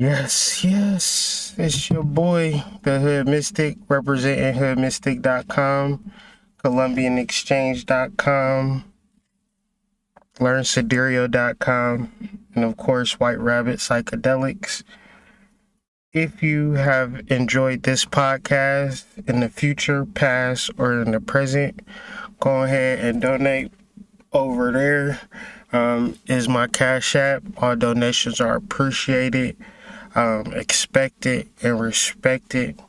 Yes, it's your boy, the Hood Mystic, representing hoodmystic.com, colombianexchange.com, learnsiderio.com, and of course, White Rabbit Psychedelics. If you have enjoyed this podcast in the future, past, or in the present, go ahead and donate over there. Is my Cash App. All donations are appreciated, expected, and respected.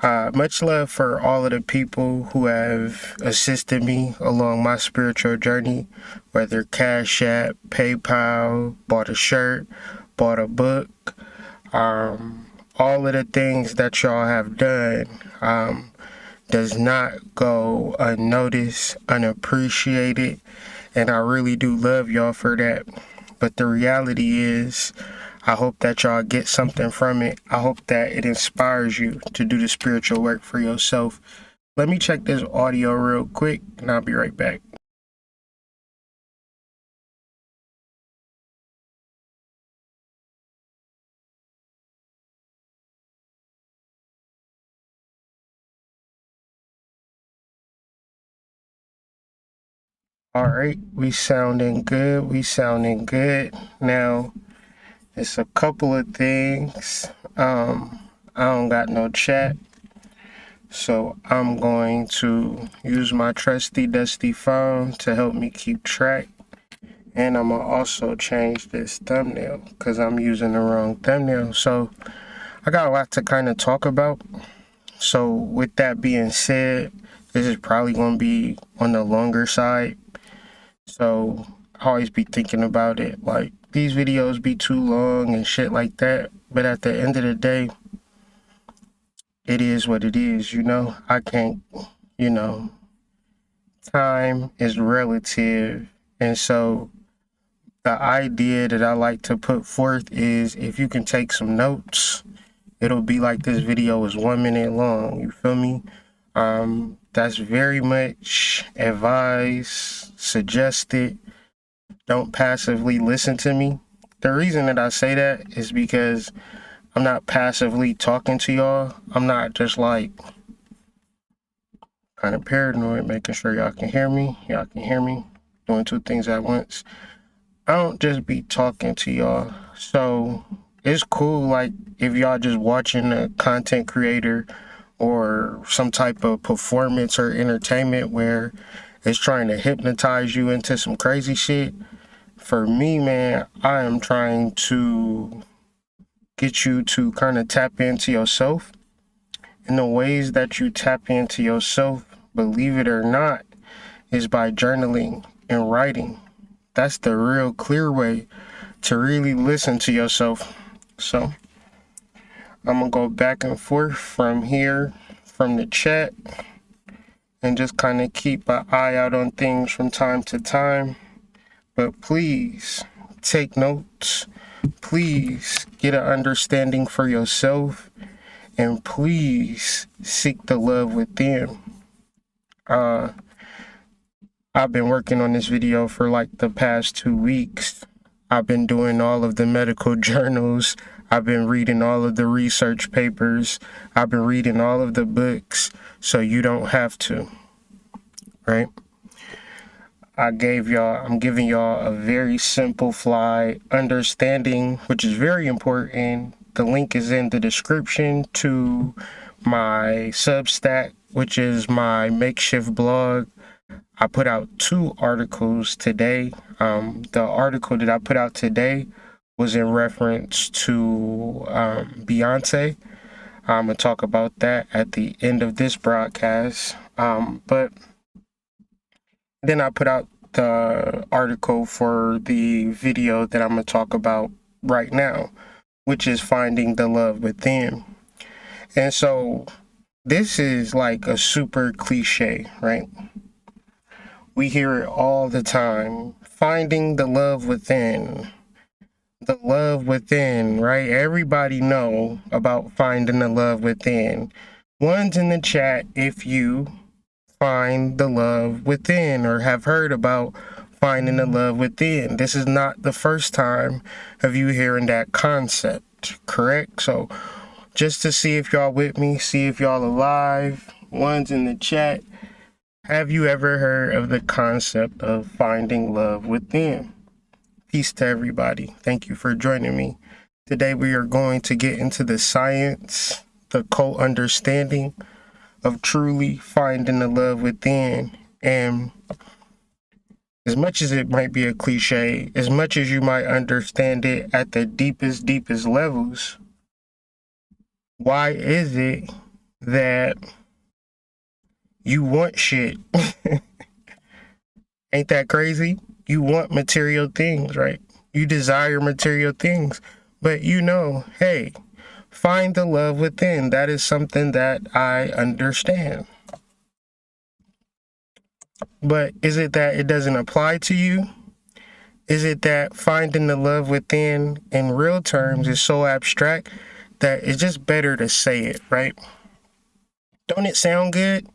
Much love for all of the people who have assisted me along my spiritual journey, whether Cash App, PayPal, bought a shirt, bought a book, all of the things that y'all have done does not go unnoticed, unappreciated, and I really do love y'all for that. But the reality is, I hope that y'all get something from it. I hope that it inspires you to do the spiritual work for yourself. Let me check this audio real quick, and I'll be right back. All right, we sounding good. Now, it's a couple of things. I don't got no chat, so I'm going to use my trusty dusty phone to help me keep track. And I'm gonna also change this thumbnail because I'm using the wrong thumbnail. So I got a lot to kind of talk about. So with that being said, this is probably gonna be on the longer side. So I always be thinking about it, like these videos be too long and shit like that. But at the end of the day, it is what it is, I can't, you know, time is relative. And so the idea that I like to put forth is if you can take some notes, it'll be like this video is 1 minute long. You feel me? That's very much advised, suggested. Don't passively listen to me. The reason that I say that is because I'm not passively talking to y'all. I'm not just like kind of paranoid, making sure y'all can hear me. Y'all can hear me doing two things at once. I don't just be talking to y'all. So it's cool, like, if y'all just watching a content creator or some type of performance or entertainment where it's trying to hypnotize you into some crazy shit. For me, man, I am trying to get you to kind of tap into yourself. And the ways that you tap into yourself, believe it or not, is by journaling and writing. That's the real clear way to really listen to yourself. So I'm gonna go back and forth from here, from the chat, and just kind of keep an eye out on things from time to time. But please take notes. Please get an understanding for yourself, and please seek the love within. I've been working on this video for like the past 2 weeks. I've been doing all of the medical journals. I've been reading all of the research papers. I've been reading all of the books, so you don't have to, right? I'm giving y'all a very simple fly understanding, which is very important. The link is in the description to my Substack, which is my makeshift blog. I put out 2 articles today. The article that I put out today was in reference to Beyonce. I'm going to talk about that at the end of this broadcast. But then I put out the article for the video that I'm going to talk about right now, which is finding the love within. And so this is like a super cliche, right? We hear it all the time. Finding the love within. The love within, right? Everybody know about finding the love within. One's in the chat if you find the love within or have heard about finding the love within. This is not the first time of you hearing that concept. concept, correct? So just to see if y'all with me, see if y'all alive, ones in the chat, have you ever heard of the concept of finding love within? Peace to everybody. Thank you for joining me. Today we are going to get into the science, the co-understanding of truly finding the love within. And as much as it might be a cliche, as much as you might understand it at the deepest levels, why is it that you want shit? Ain't that crazy? You want material things, right? You desire material things, but hey, find the love within. That is something that I understand. But is it that it doesn't apply to you? Is it that finding the love within in real terms is so abstract that it's just better to say it, right? Don't it sound good?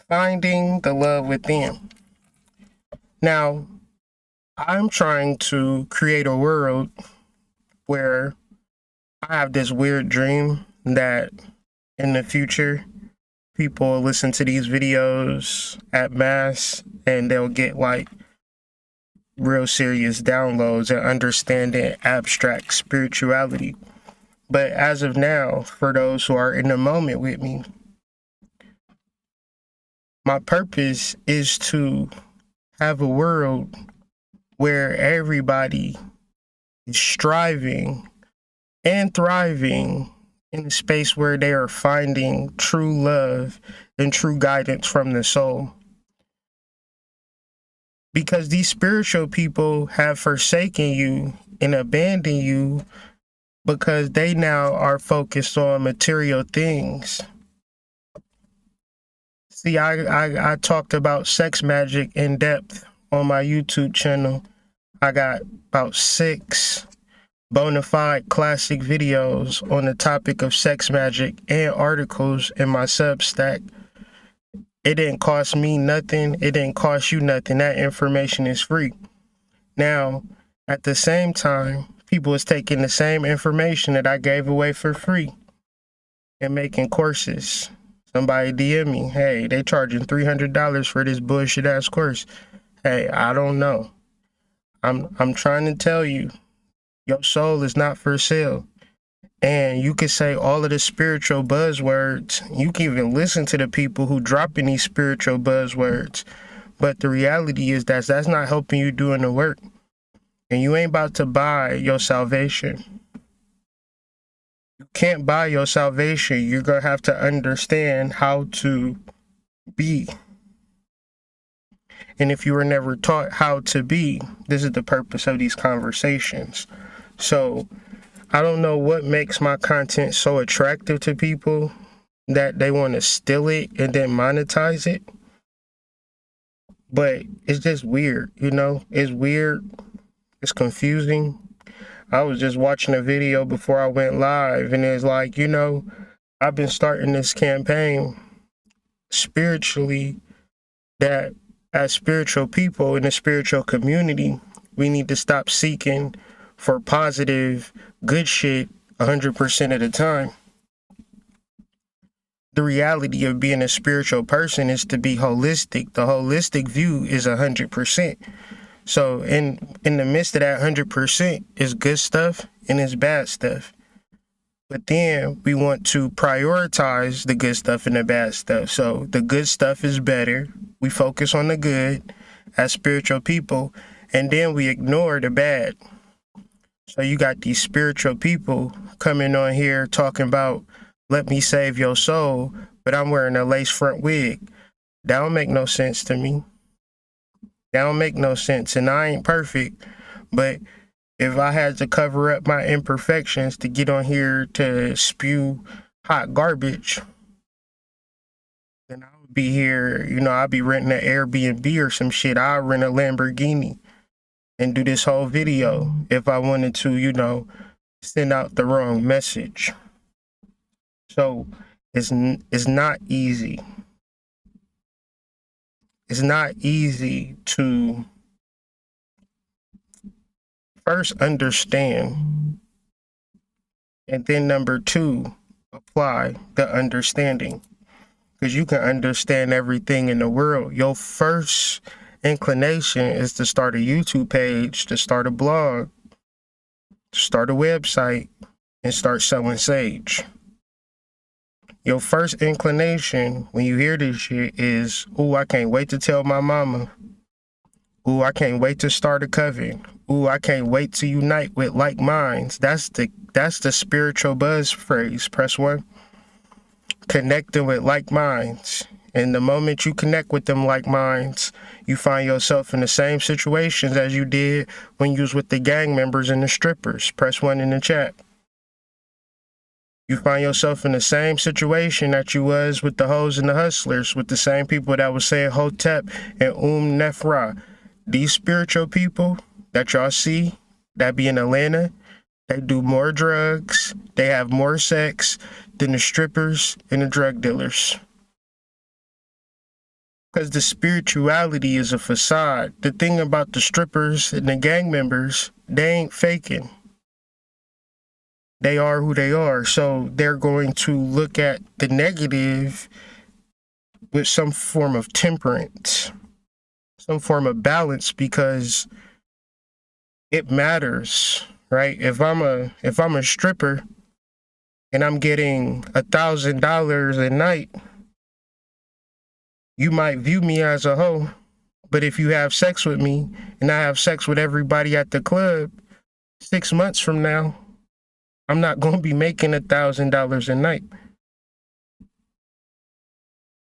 Finding the love within. Now, I'm trying to create a world where I have this weird dream that in the future, people will listen to these videos at mass and they'll get like real serious downloads and understanding abstract spirituality. But as of now, for those who are in the moment with me, my purpose is to have a world where everybody is striving and thriving in a space where they are finding true love and true guidance from the soul. Because these spiritual people have forsaken you and abandoned you because they now are focused on material things. See, I talked about sex magic in depth on my YouTube channel. I got about 6 bona fide classic videos on the topic of sex magic and articles in my Substack. It didn't cost me nothing. It didn't cost you nothing. That information is free. Now, at the same time, people is taking the same information that I gave away for free and making courses. Somebody DM me, hey, they charging $300 for this bullshit ass course. Hey, I don't know. I'm trying to tell you, your soul is not for sale. And you can say all of the spiritual buzzwords. You can even listen to the people who dropping these spiritual buzzwords. But the reality is that that's not helping you doing the work. And you ain't about to buy your salvation. You can't buy your salvation. You're going to have to understand how to be. And if you were never taught how to be, this is the purpose of these conversations. So I don't know what makes my content so attractive to people that they want to steal it and then monetize it. But it's just weird, It's weird. It's confusing. I was just watching a video before I went live, and it's like, I've been starting this campaign spiritually that as spiritual people in the spiritual community, we need to stop seeking for positive, good shit 100% of the time. The reality of being a spiritual person is to be holistic. The holistic view is 100%. So in the midst of that 100% is good stuff and is bad stuff. But then we want to prioritize the good stuff and the bad stuff. So the good stuff is better. We focus on the good as spiritual people, and then we ignore the bad. So you got these spiritual people coming on here talking about, let me save your soul, but I'm wearing a lace front wig. That don't make no sense to me. That don't make no sense. And I ain't perfect, but if I had to cover up my imperfections to get on here to spew hot garbage, then I would be here, I'd be renting an Airbnb or some shit. I'll rent a Lamborghini and do this whole video if I wanted to, send out the wrong message. So it's not easy. It's not easy to first understand And then number two, apply the understanding. Because you can understand everything in the world. Your first inclination is to start a YouTube page, to start a blog, to start a website, and start selling sage. Your first inclination when you hear this shit is, ooh, I can't wait to tell my mama. Ooh, I can't wait to start a coven. Ooh, I can't wait to unite with like minds. That's the spiritual buzz phrase. Press 1. Connecting with like minds. And the moment you connect with them like minds, you find yourself in the same situations as you did when you was with the gang members and the strippers. Press 1 in the chat. You find yourself in the same situation that you was with the hoes and the hustlers, with the same people that was saying Hotep and Nefra. These spiritual people that y'all see that be in Atlanta, they do more drugs, they have more sex than the strippers and the drug dealers. Because the spirituality is a facade. The thing about the strippers and the gang members, they ain't faking. They are who they are. So they're going to look at the negative with some form of temperance, some form of balance, because it matters, right? If I'm a stripper and I'm getting $1,000 a night, you might view me as a hoe. But if you have sex with me and I have sex with everybody at the club, 6 months from now, I'm not going to be making $1,000 a night.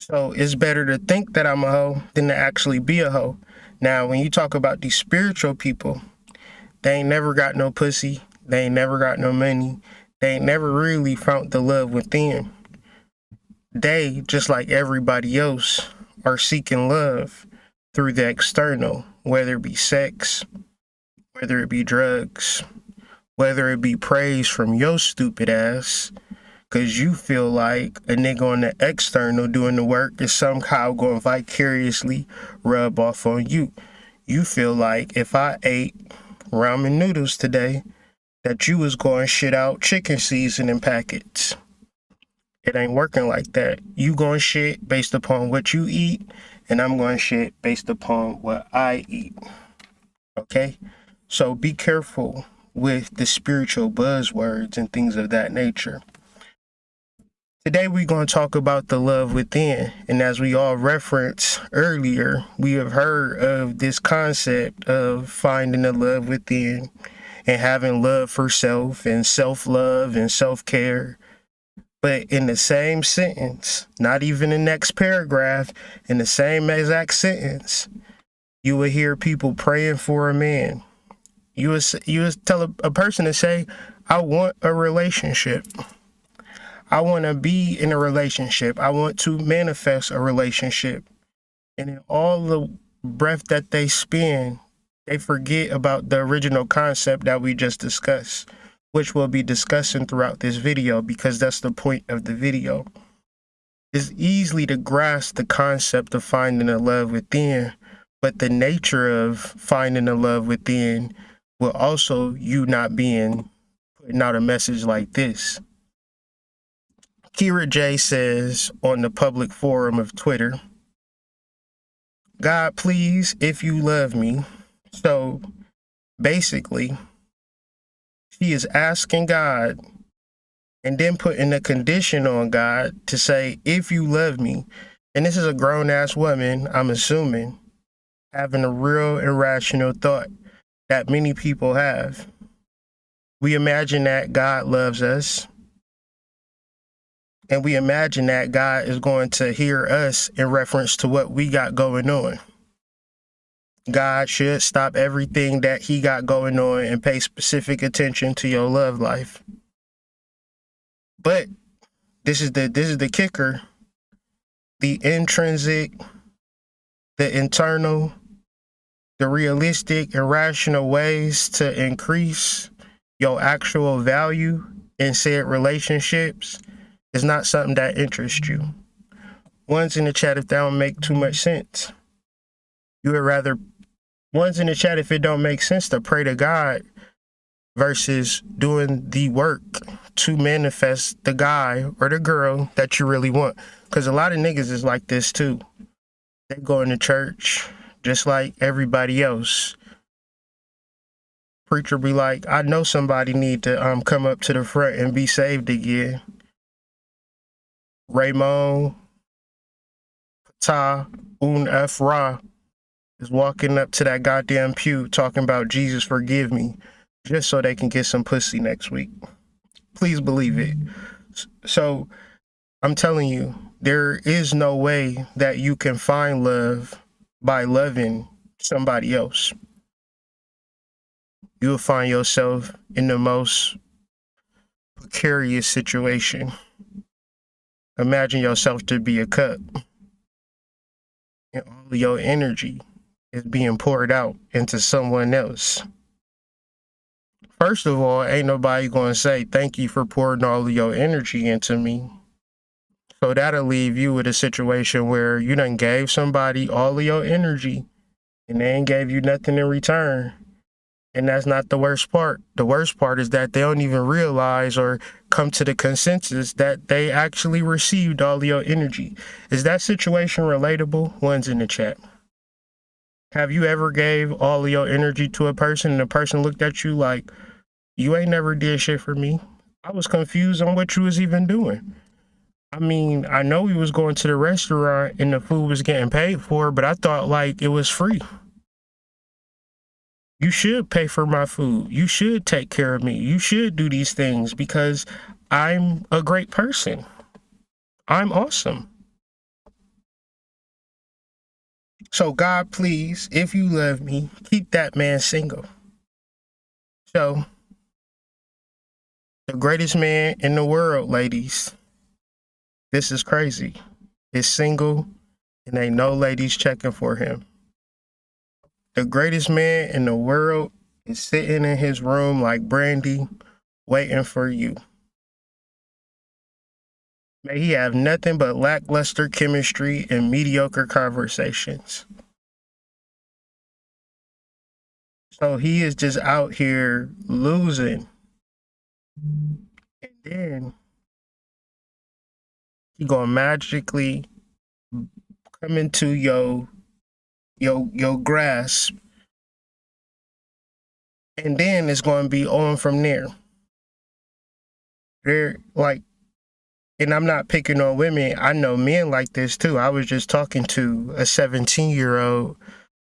So it's better to think that I'm a hoe than to actually be a hoe. Now, when you talk about these spiritual people, they ain't never got no pussy. They ain't never got no money. They ain't never really found the love within. They, just like everybody else, are seeking love through the external, whether it be sex, whether it be drugs, whether it be praise from your stupid ass, because you feel like a nigga on the external doing the work is somehow going to vicariously rub off on you. You feel like if I ate ramen noodles today, that you was going to shit out chicken seasoning packets. It ain't working like that. You going to shit based upon what you eat, and I'm going to shit based upon what I eat. Okay? So be careful with the spiritual buzzwords and things of that nature. Today we're going to talk about the love within. And as we all referenced earlier, we have heard of this concept of finding the love within and having love for self and self-love and self-care. But in the same sentence, not even the next paragraph, in the same exact sentence, you will hear people praying for a man. You would tell a person to say, I want a relationship. I want to be in a relationship. I want to manifest a relationship. And in all the breath that they spend, they forget about the original concept that we just discussed, which we'll be discussing throughout this video, because that's the point of the video. It's easy to grasp the concept of finding a love within, but the nature of finding a love within will also you not being putting out a message like this. Kira J says on the public forum of Twitter, God, please, if you love me. So basically, she is asking God and then putting a condition on God to say, if you love me. And this is a grown-ass woman, I'm assuming, having a real irrational thought that many people have. We imagine that God loves us, and we imagine that God is going to hear us in reference to what we got going on. God should stop everything that he got going on and pay specific attention to your love life. But this is the kicker. The intrinsic, the internal, the realistic and rational ways to increase your actual value in said relationships is not something that interests you. One's in the chat if that don't make too much sense. You would rather, one's in the chat if it don't make sense to pray to God versus doing the work to manifest the guy or the girl that you really want. Because a lot of niggas is like this too. They go into church just like everybody else. Preacher be like, I know somebody need to come up to the front and be saved again. Raymond Ta Un F Ra is walking up to that goddamn pew talking about Jesus forgive me, just so they can get some pussy next week. Please believe it. So I'm telling you, there is no way that you can find love by loving somebody else. You'll find yourself in the most precarious situation. Imagine yourself to be a cup, and all of your energy is being poured out into someone else. First of all, ain't nobody going to say thank you for pouring all of your energy into me. So that'll leave you with a situation where you done gave somebody all of your energy and they ain't gave you nothing in return. And that's not the worst part. The worst part is that they don't even realize or come to the consensus that they actually received all of your energy. Is that situation relatable? One's in the chat. Have you ever gave all of your energy to a person and the person looked at you like, you ain't never did shit for me? I was confused on what you was even doing. I mean, I know we was going to the restaurant and the food was getting paid for, but I thought like it was free. You should pay for my food. You should take care of me. You should do these things because I'm a great person. I'm awesome. So God, please, if you love me, keep that man single. So, the greatest man in the world, ladies, this is crazy, is single and ain't no ladies checking for him. The greatest man in the world is sitting in his room like Brandy, waiting for you. May he have nothing but lackluster chemistry and mediocre conversations. So he is just out here losing. And then he gonna magically come into your grasp. And then it's gonna be on from there. They're like, and I'm not picking on women. I know men like this too. I was just talking to a 17-year-old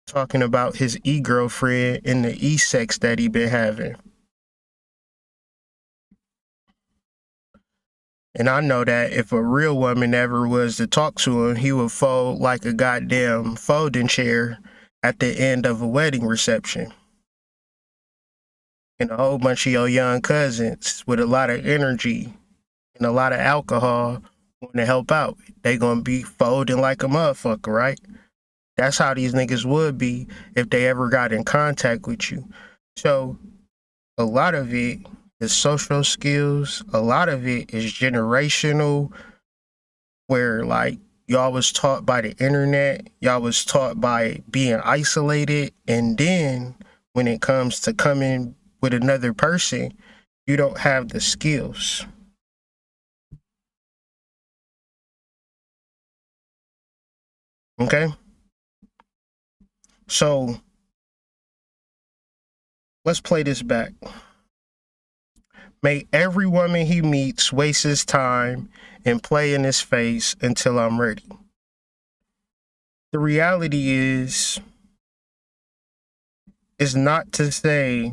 talking about his e-girlfriend and the e-sex that he been having. And I know that if a real woman ever was to talk to him, he would fold like a goddamn folding chair at the end of a wedding reception. And a whole bunch of your young cousins with a lot of energy and a lot of alcohol want to help out. They gonna be folding like a motherfucker, right? That's how these niggas would be if they ever got in contact with you. So a lot of it is social skills. A lot of it is generational, where like y'all was taught by the internet, y'all was taught by being isolated, and then when it comes to coming with another person, you don't have the skills. Okay? So let's play this back. May every woman he meets waste his time and play in his face until I'm ready. The reality is not to say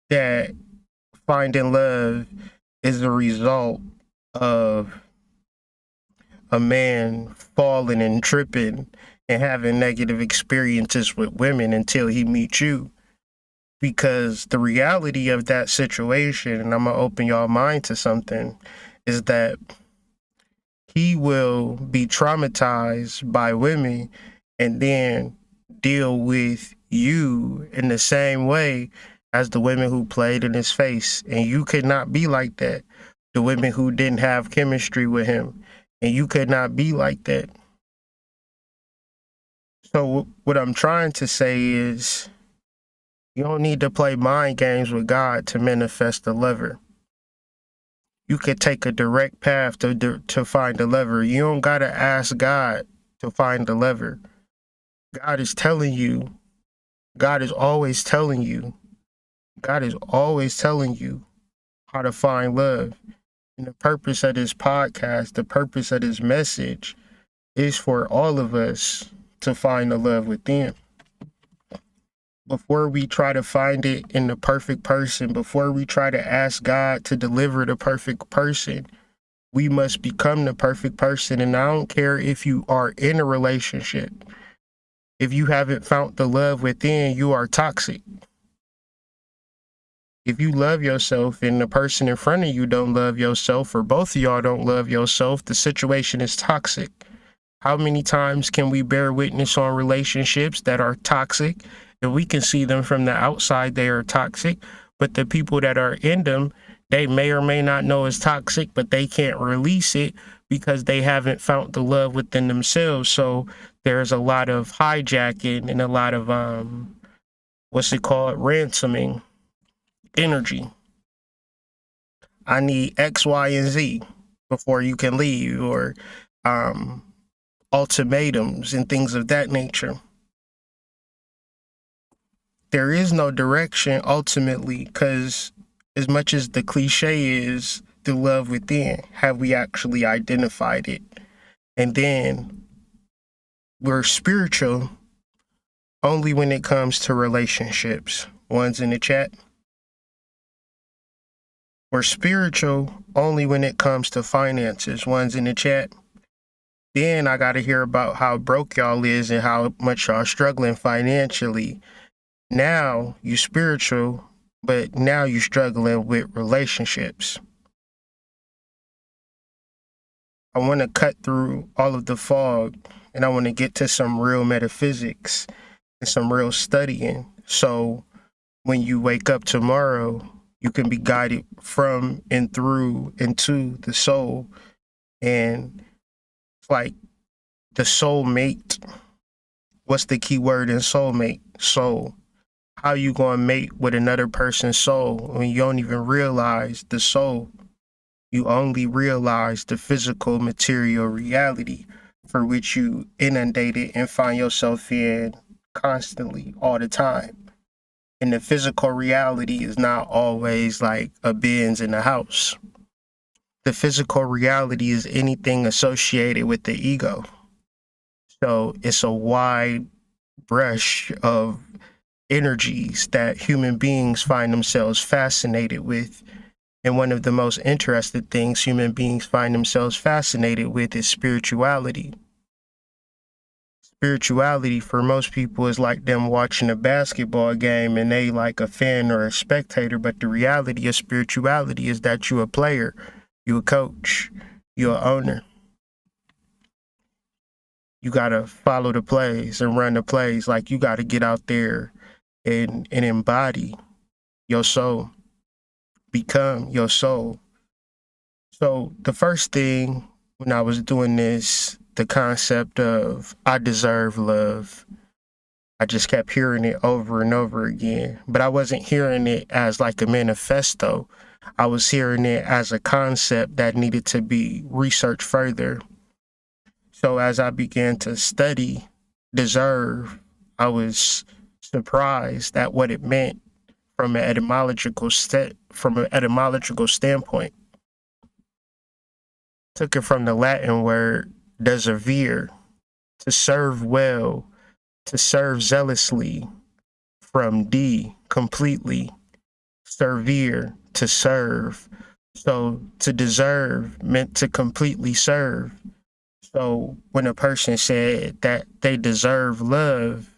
that finding love is the result of a man falling and tripping and having negative experiences with women until he meets you. Because the reality of that situation, and I'm going to open y'all mind to something, is that he will be traumatized by women and then deal with you in the same way as the women who played in his face. And you could not be like that. The women who didn't have chemistry with him. And you could not be like that. So what I'm trying to say is, You don't need to play mind games with God to manifest a lover. You could take a direct path to find a lover. You don't gotta ask God to find a lover. God is telling you. God is always telling you. God is always telling you how to find love. And the purpose of this podcast, the purpose of this message is for all of us to find the love within. Before we try to find it in the perfect person, before we try to ask God to deliver the perfect person, we must become the perfect person. And I don't care if you are in a relationship. If you haven't found the love within, you are toxic. If you love yourself and the person in front of you don't love yourself, or both of y'all don't love yourself, the situation is toxic. How many times can we bear witness on relationships that are toxic? And we can see them from the outside, they are toxic, but the people that are in them, they may or may not know it's toxic, but they can't release it because they haven't found the love within themselves. So there's a lot of hijacking and a lot of, ransoming energy. I need X, Y, and Z before you can leave, or ultimatums and things of that nature. There is no direction ultimately, because as much as the cliche is the love within, have we actually identified it? And then we're spiritual only when it comes to relationships. One's in the chat. We're spiritual only when it comes to finances. One's in the chat. Then I got to hear about how broke y'all is and how much y'all struggling financially. Now you spiritual, but now you struggling with relationships. I want to cut through all of the fog, and I want to get to some real metaphysics and some real studying. So when you wake up tomorrow, you can be guided from and through into the soul. And it's like the soulmate. What's the key word in soulmate? Soul. How you gonna mate with another person's soul when you don't even realize the soul? You only realize the physical material reality for which you inundated and find yourself in constantly all the time. And the physical reality is not always like a Benz in a house. The physical reality is anything associated with the ego. So it's a wide brush of energies that human beings find themselves fascinated with. And one of the most interesting things human beings find themselves fascinated with is spirituality. Spirituality for most people is like them watching a basketball game and they like a fan or a spectator, but the reality of spirituality is that you a player, you a coach, you a owner. You gotta follow the plays and run the plays. Like you gotta get out there and embody your soul, become your soul. So the first thing when I was doing this, the concept of I deserve love, I just kept hearing it over and over again, but I wasn't hearing it as like a manifesto. I was hearing it as a concept that needed to be researched further. So as I began to study deserve, I was surprised at what it meant from an etymological standpoint. Took it from the Latin word deservere, to serve well, to serve zealously, from completely, servire, to serve. So to deserve meant to completely serve. So when a person said that they deserve love,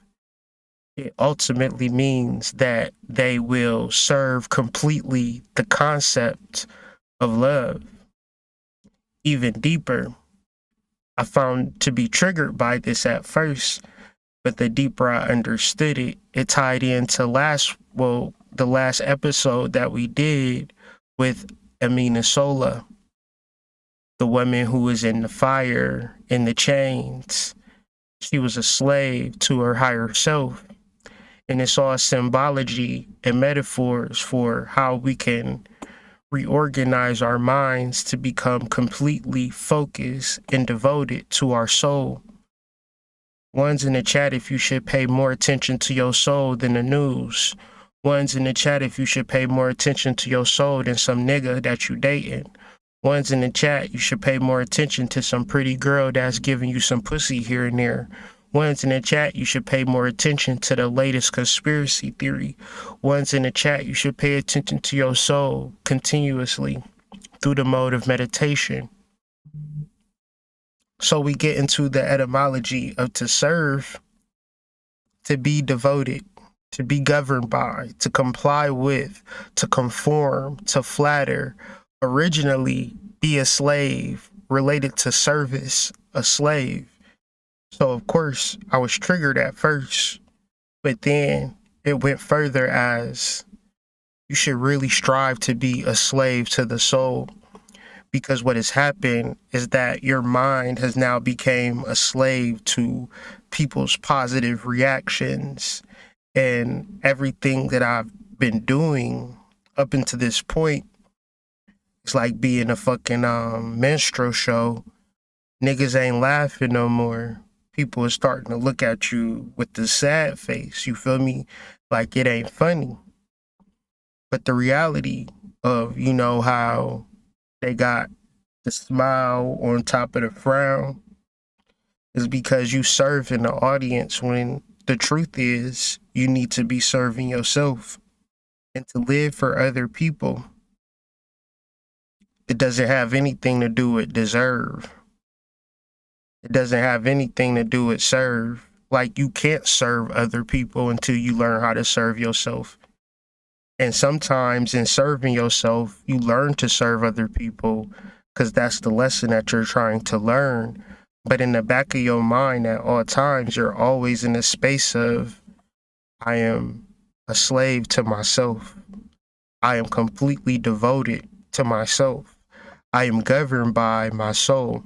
it ultimately means that they will serve completely the concept of love. Even deeper, I found to be triggered by this at first, but the deeper I understood it, it tied into the last episode that we did with Amina Sola, the woman who was in the fire, in the chains. She was a slave to her higher self. And it's all symbology and metaphors for how we can reorganize our minds to become completely focused and devoted to our soul. One's in the chat if you should pay more attention to your soul than the news. One's in the chat if you should pay more attention to your soul than some nigga that you dating. One's in the chat you should pay more attention to some pretty girl that's giving you some pussy here and there. One's in the chat you should pay more attention to the latest conspiracy theory. One's in the chat you should pay attention to your soul continuously through the mode of meditation. So we get into the etymology of to serve, to be devoted, to be governed by, to comply with, to conform, to flatter. Originally, be a slave, related to service, a slave. So of course, I was triggered at first, but then it went further as you should really strive to be a slave to the soul. Because what has happened is that your mind has now become a slave to people's positive reactions, and everything that I've been doing up until this point is like being a fucking minstrel show. Niggas ain't laughing no more. People are starting to look at you with the sad face, you feel me? Like it ain't funny. But the reality of, you know, how they got the smile on top of the frown is because you serve in the audience when the truth is you need to be serving yourself. And to live for other people, it doesn't have anything to do with deserve. It doesn't have anything to do with serve. Like, you can't serve other people until you learn how to serve yourself. And sometimes in serving yourself, you learn to serve other people because that's the lesson that you're trying to learn. But in the back of your mind at all times, you're always in a space of, I am a slave to myself. I am completely devoted to myself. I am governed by my soul.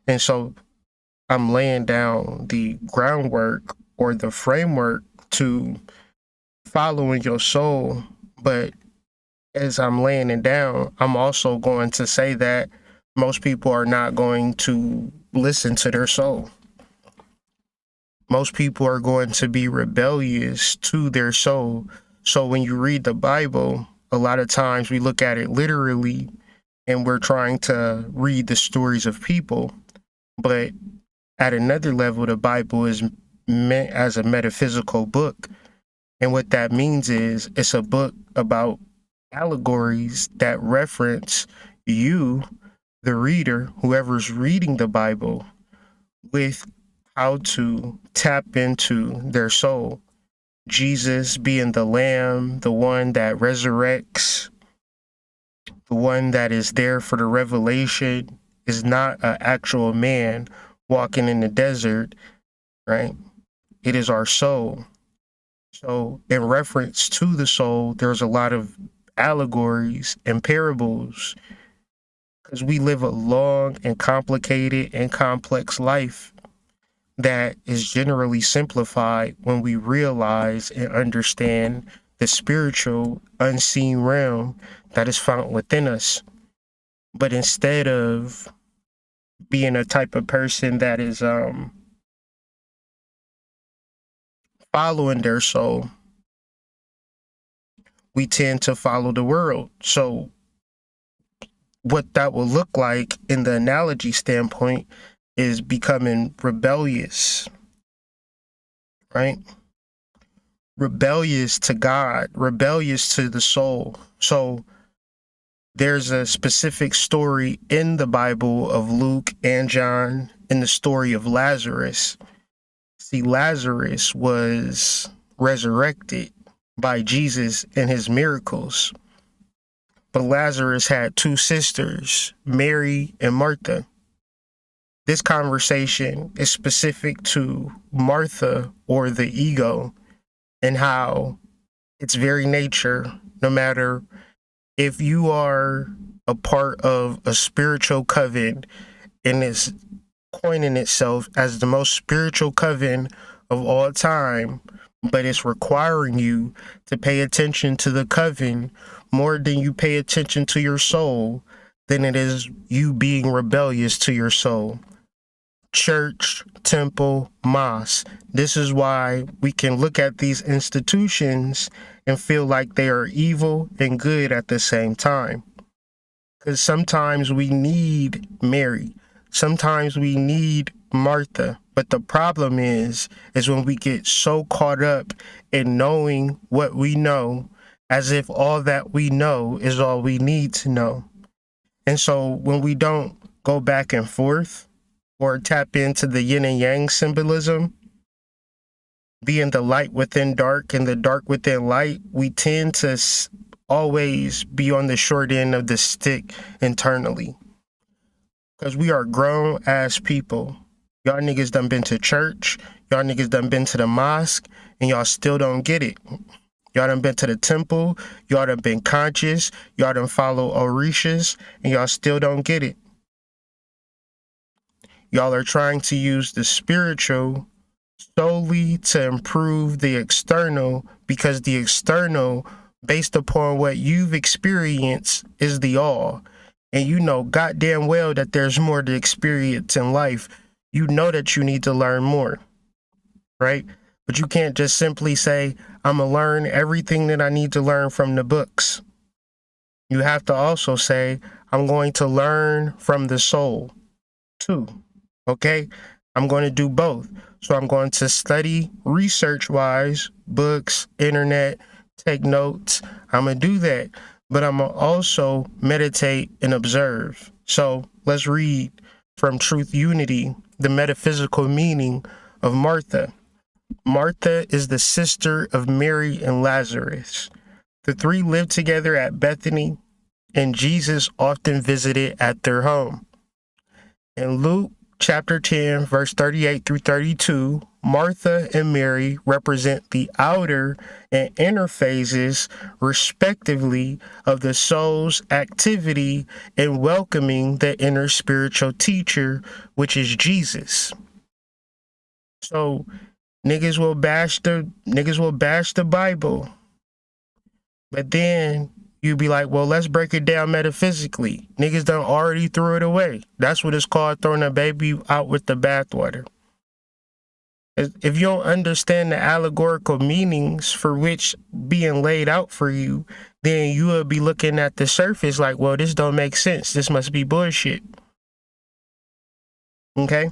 And so I'm laying down the groundwork or the framework to following your soul. But as I'm laying it down, I'm also going to say that most people are not going to listen to their soul. Most people are going to be rebellious to their soul. So when you read the Bible, a lot of times we look at it literally and we're trying to read the stories of people. But at another level, the Bible is meant as a metaphysical book. And what that means is it's a book about allegories that reference you, the reader, whoever's reading the Bible, with how to tap into their soul. Jesus being the Lamb, the one that resurrects, the one that is there for the revelation, is not an actual man walking in the desert, right? It is our soul. So in reference to the soul, there's a lot of allegories and parables because we live a long and complicated and complex life that is generally simplified when we realize and understand the spiritual unseen realm that is found within us. But instead of being a type of person that is following their soul, we tend to follow the world. So what that will look like in the analogy standpoint is becoming rebellious, right? Rebellious to God, rebellious to the soul. So there's a specific story in the Bible of Luke and John in the story of Lazarus. See, Lazarus was resurrected by Jesus in his miracles. But Lazarus had two sisters, Mary and Martha. This conversation is specific to Martha, or the ego, and how its very nature, no matter if you are a part of a spiritual coven and is coining itself as the most spiritual coven of all time, but it's requiring you to pay attention to the coven more than you pay attention to your soul, than it is you being rebellious to your soul. Church, temple, mosque. This is why we can look at these institutions and feel like they are evil and good at the same time. Because sometimes we need Mary. Sometimes we need Martha. But the problem is when we get so caught up in knowing what we know, as if all that we know is all we need to know. And so when we don't go back and forth or tap into the yin and yang symbolism, being the light within dark and the dark within light, we tend to always be on the short end of the stick internally. Because we are grown ass people. Y'all niggas done been to church, y'all niggas done been to the mosque, and y'all still don't get it. Y'all done been to the temple, y'all done been conscious, y'all done follow Orishas, and y'all still don't get it. Y'all are trying to use the spiritual solely to improve the external, because the external, based upon what you've experienced, is the all. And you know goddamn well that there's more to experience in life. You know that you need to learn more, right? But you can't just simply say, I'm going to learn everything that I need to learn from the books. You have to also say, I'm going to learn from the soul too, okay? I'm going to do both. So I'm going to study research-wise, books, internet, take notes. I'm going to do that. But I'm going to also meditate and observe. So let's read from Truth Unity, the metaphysical meaning of Martha. Martha is the sister of Mary and Lazarus. The three lived together at Bethany, and Jesus often visited at their home. In Luke chapter 10, verse 38 through 32, Martha and Mary represent the outer and inner phases, respectively, of the soul's activity in welcoming the inner spiritual teacher, which is Jesus. So niggas will bash the Bible, but then you be like, well, let's break it down metaphysically. Niggas done already threw it away. That's what it's called, throwing a baby out with the bathwater. If you don't understand the allegorical meanings for which being laid out for you, then you will be looking at the surface like, well, this don't make sense. This must be bullshit. Okay?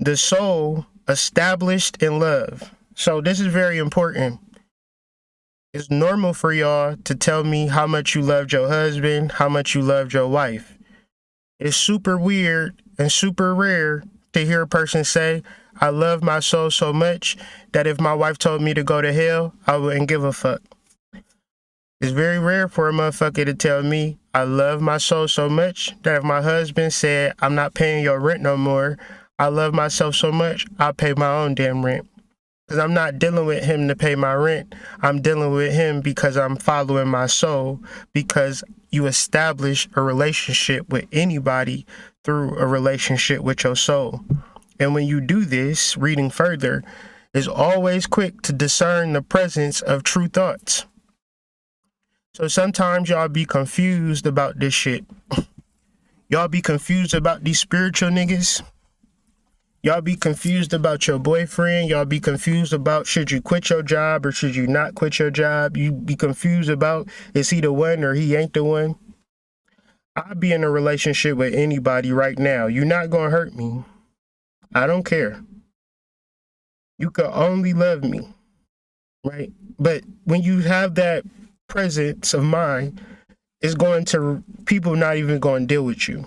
The soul established in love. So this is very important. It's normal for y'all to tell me how much you loved your husband, how much you loved your wife. It's super weird and super rare to hear a person say, I love my soul so much that if my wife told me to go to hell, I wouldn't give a fuck. It's very rare for a motherfucker to tell me, I love my soul so much that if my husband said, I'm not paying your rent no more, I love myself so much, I'll pay my own damn rent. Because I'm not dealing with him to pay my rent. I'm dealing with him because I'm following my soul. Because you establish a relationship with anybody through a relationship with your soul. And when you do this, reading further, is always quick to discern the presence of true thoughts. So sometimes y'all be confused about this shit. Y'all be confused about these spiritual niggas. Y'all be confused about your boyfriend. Y'all be confused about should you quit your job or should you not quit your job. You be confused about is he the one or he ain't the one. I'll be in a relationship with anybody right now. You're not gonna hurt me. I don't care. You can only love me, right? But when you have that presence of mind, it's going to, people not even going to deal with you.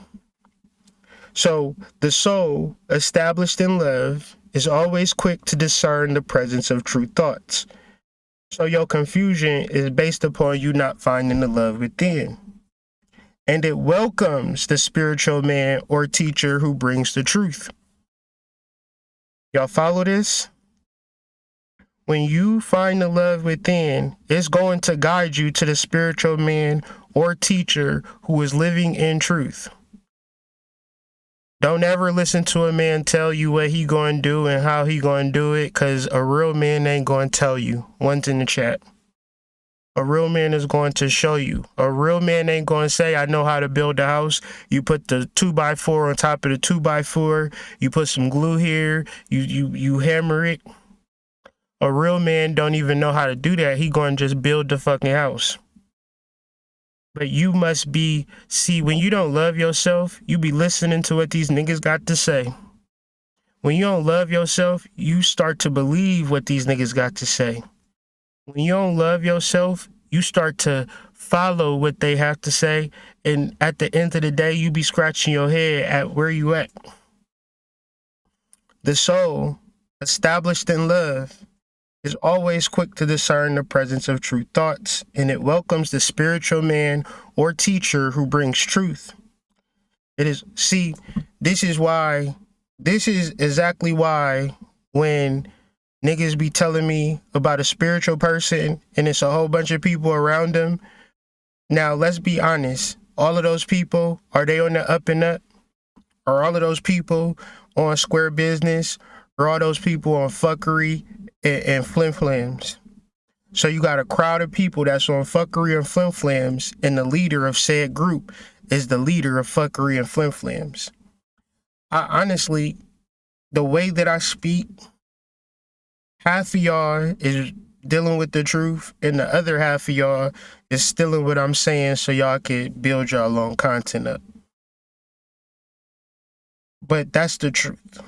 So the soul, established in love, is always quick to discern the presence of true thoughts. So your confusion is based upon you not finding the love within. And it welcomes the spiritual man or teacher who brings the truth. Y'all follow this? When you find the love within, it's going to guide you to the spiritual man or teacher who is living in truth. Don't ever listen to a man tell you what he going to do and how he going to do it, because a real man ain't going to tell you. One's in the chat. A real man is going to show you. A real man ain't going to say, I know how to build a house. You put the 2x4 on top of the 2x4. You put some glue here. You hammer it. A real man don't even know how to do that. He going to just build the fucking house. But you must be, see, when you don't love yourself, you be listening to what these niggas got to say. When you don't love yourself, you start to believe what these niggas got to say. When you don't love yourself, you start to follow what they have to say. And at the end of the day, you be scratching your head at where you at. The soul, established in love, is always quick to discern the presence of true thoughts, and it welcomes the spiritual man or teacher who brings truth. It is, see, this is exactly why when niggas be telling me about a spiritual person and it's a whole bunch of people around them. Now, let's be honest. All of those people, are they on the up and up? Are all of those people on square business? Are all those people on fuckery and flim-flams? So you got a crowd of people that's on fuckery and flim-flams, and the leader of said group is the leader of fuckery and flim-flams. I honestly, the way that I speak, half of y'all is dealing with the truth, and the other half of y'all is stealing what I'm saying so y'all can build y'all own content up. But that's the truth.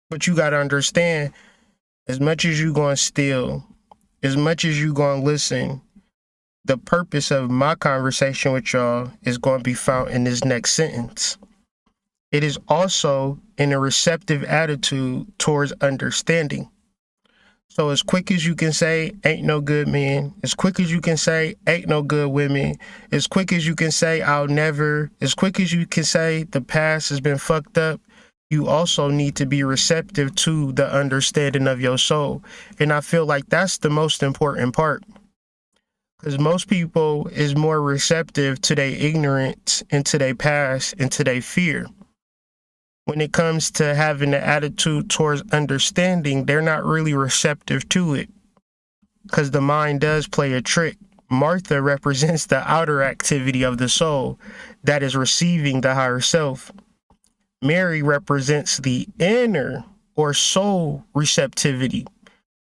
But you gotta understand, as much as you gonna steal, as much as you gonna listen, the purpose of my conversation with y'all is gonna be found in this next sentence. It is also in a receptive attitude towards understanding. So as quick as you can say, ain't no good men, as quick as you can say, ain't no good women, as quick as you can say, I'll never, as quick as you can say, the past has been fucked up, you also need to be receptive to the understanding of your soul. And I feel like that's the most important part. Because most people is more receptive to their ignorance and to their past and to their fear. When it comes to having the attitude towards understanding, they're not really receptive to it. Because the mind does play a trick. Martha represents the outer activity of the soul that is receiving the higher self. Mary represents the inner or soul receptivity.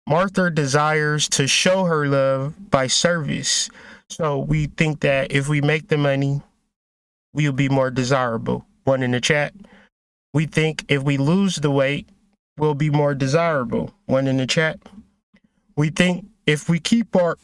Martha desires to show her love by service. So we think that if we make the money, we'll be more desirable. One in the chat. We think if we lose the weight, we'll be more desirable. One in the chat. We think if we keep our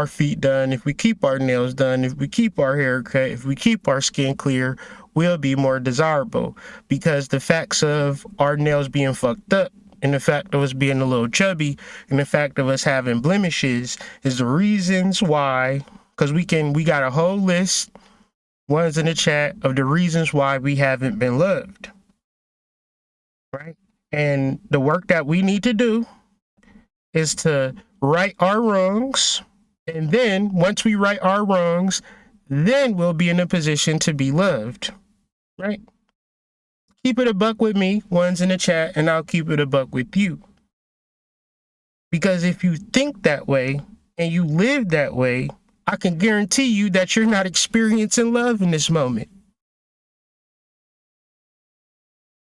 feet done, if we keep our nails done, if we keep our hair cut, if we keep our skin clear, we'll be more desirable. Because the facts of our nails being fucked up, and the fact of us being a little chubby, and the fact of us having blemishes is the reasons why, because we got a whole list, one's in the chat, of the reasons why we haven't been loved. Right? And the work that we need to do is to right our wrongs. And then once we right our wrongs, then we'll be in a position to be loved. Right? Keep it a buck with me, one's in the chat, and I'll keep it a buck with you. Because if you think that way and you live that way, I can guarantee you that you're not experiencing love in this moment.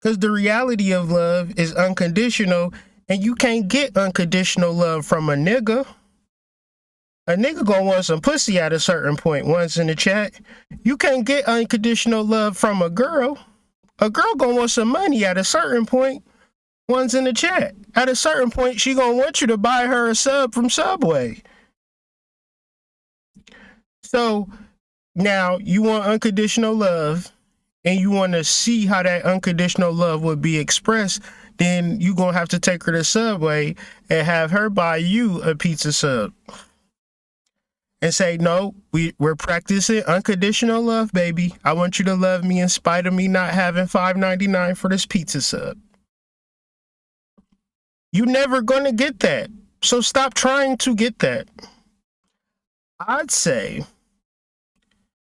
Because the reality of love is unconditional, and you can't get unconditional love from a nigga. A nigga gonna want some pussy at a certain point, one's in the chat. You can't get unconditional love from a girl. A girl gonna want some money at a certain point, one's in the chat. At a certain point, she gonna want you to buy her a sub from Subway. So now you want unconditional love and you want to see how that unconditional love would be expressed, then you're going to have to take her to Subway and have her buy you a pizza sub. And say, no, we're practicing unconditional love, baby. I want you to love me in spite of me not having $5.99 for this pizza sub. You're never going to get that. So stop trying to get that. I'd say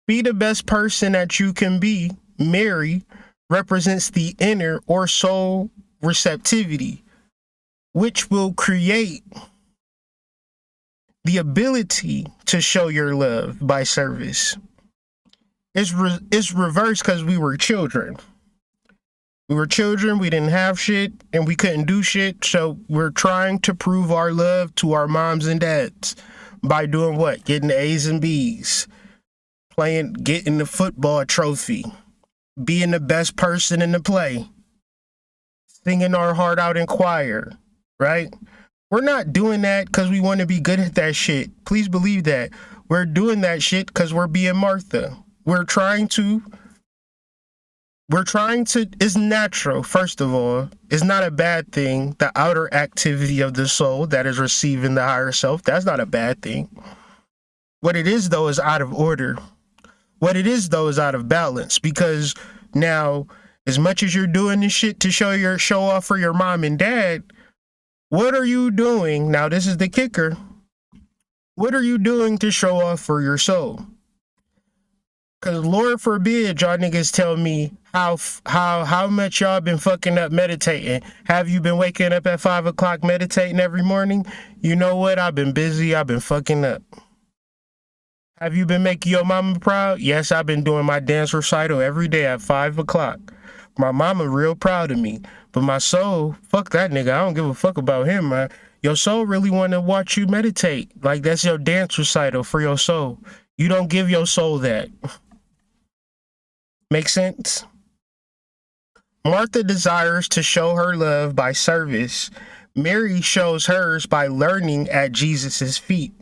Be the best person that you can be. Mary represents the inner or soul receptivity, which will create the ability to show your love by service. It's reversed because we were children. We were children, we didn't have shit, and we couldn't do shit, so we're trying to prove our love to our moms and dads by doing what? Getting the A's and B's, getting the football trophy, being the best person in the play, singing our heart out in choir, right? We're not doing that because we want to be good at that shit. Please believe that. We're doing that shit because we're being Martha. We're trying to, it's natural, first of all. It's not a bad thing. The outer activity of the soul that is receiving the higher self, that's not a bad thing. What it is, though, is out of order. What it is, though, is out of balance, because now, as much as you're doing this shit to show off for your mom and dad, what are you doing? Now, this is the kicker. What are you doing to show off for your soul? Because Lord forbid y'all niggas tell me how much y'all been fucking up meditating. Have you been waking up at 5 o'clock meditating every morning? You know what? I've been busy. I've been fucking up. Have you been making your mama proud? Yes, I've been doing my dance recital every day at 5 o'clock. My mama real proud of me. But my soul, fuck that nigga. I don't give a fuck about him, man. Your soul really want to watch you meditate. Like, that's your dance recital for your soul. You don't give your soul that. Make sense? Martha desires to show her love by service. Mary shows hers by learning at Jesus's feet.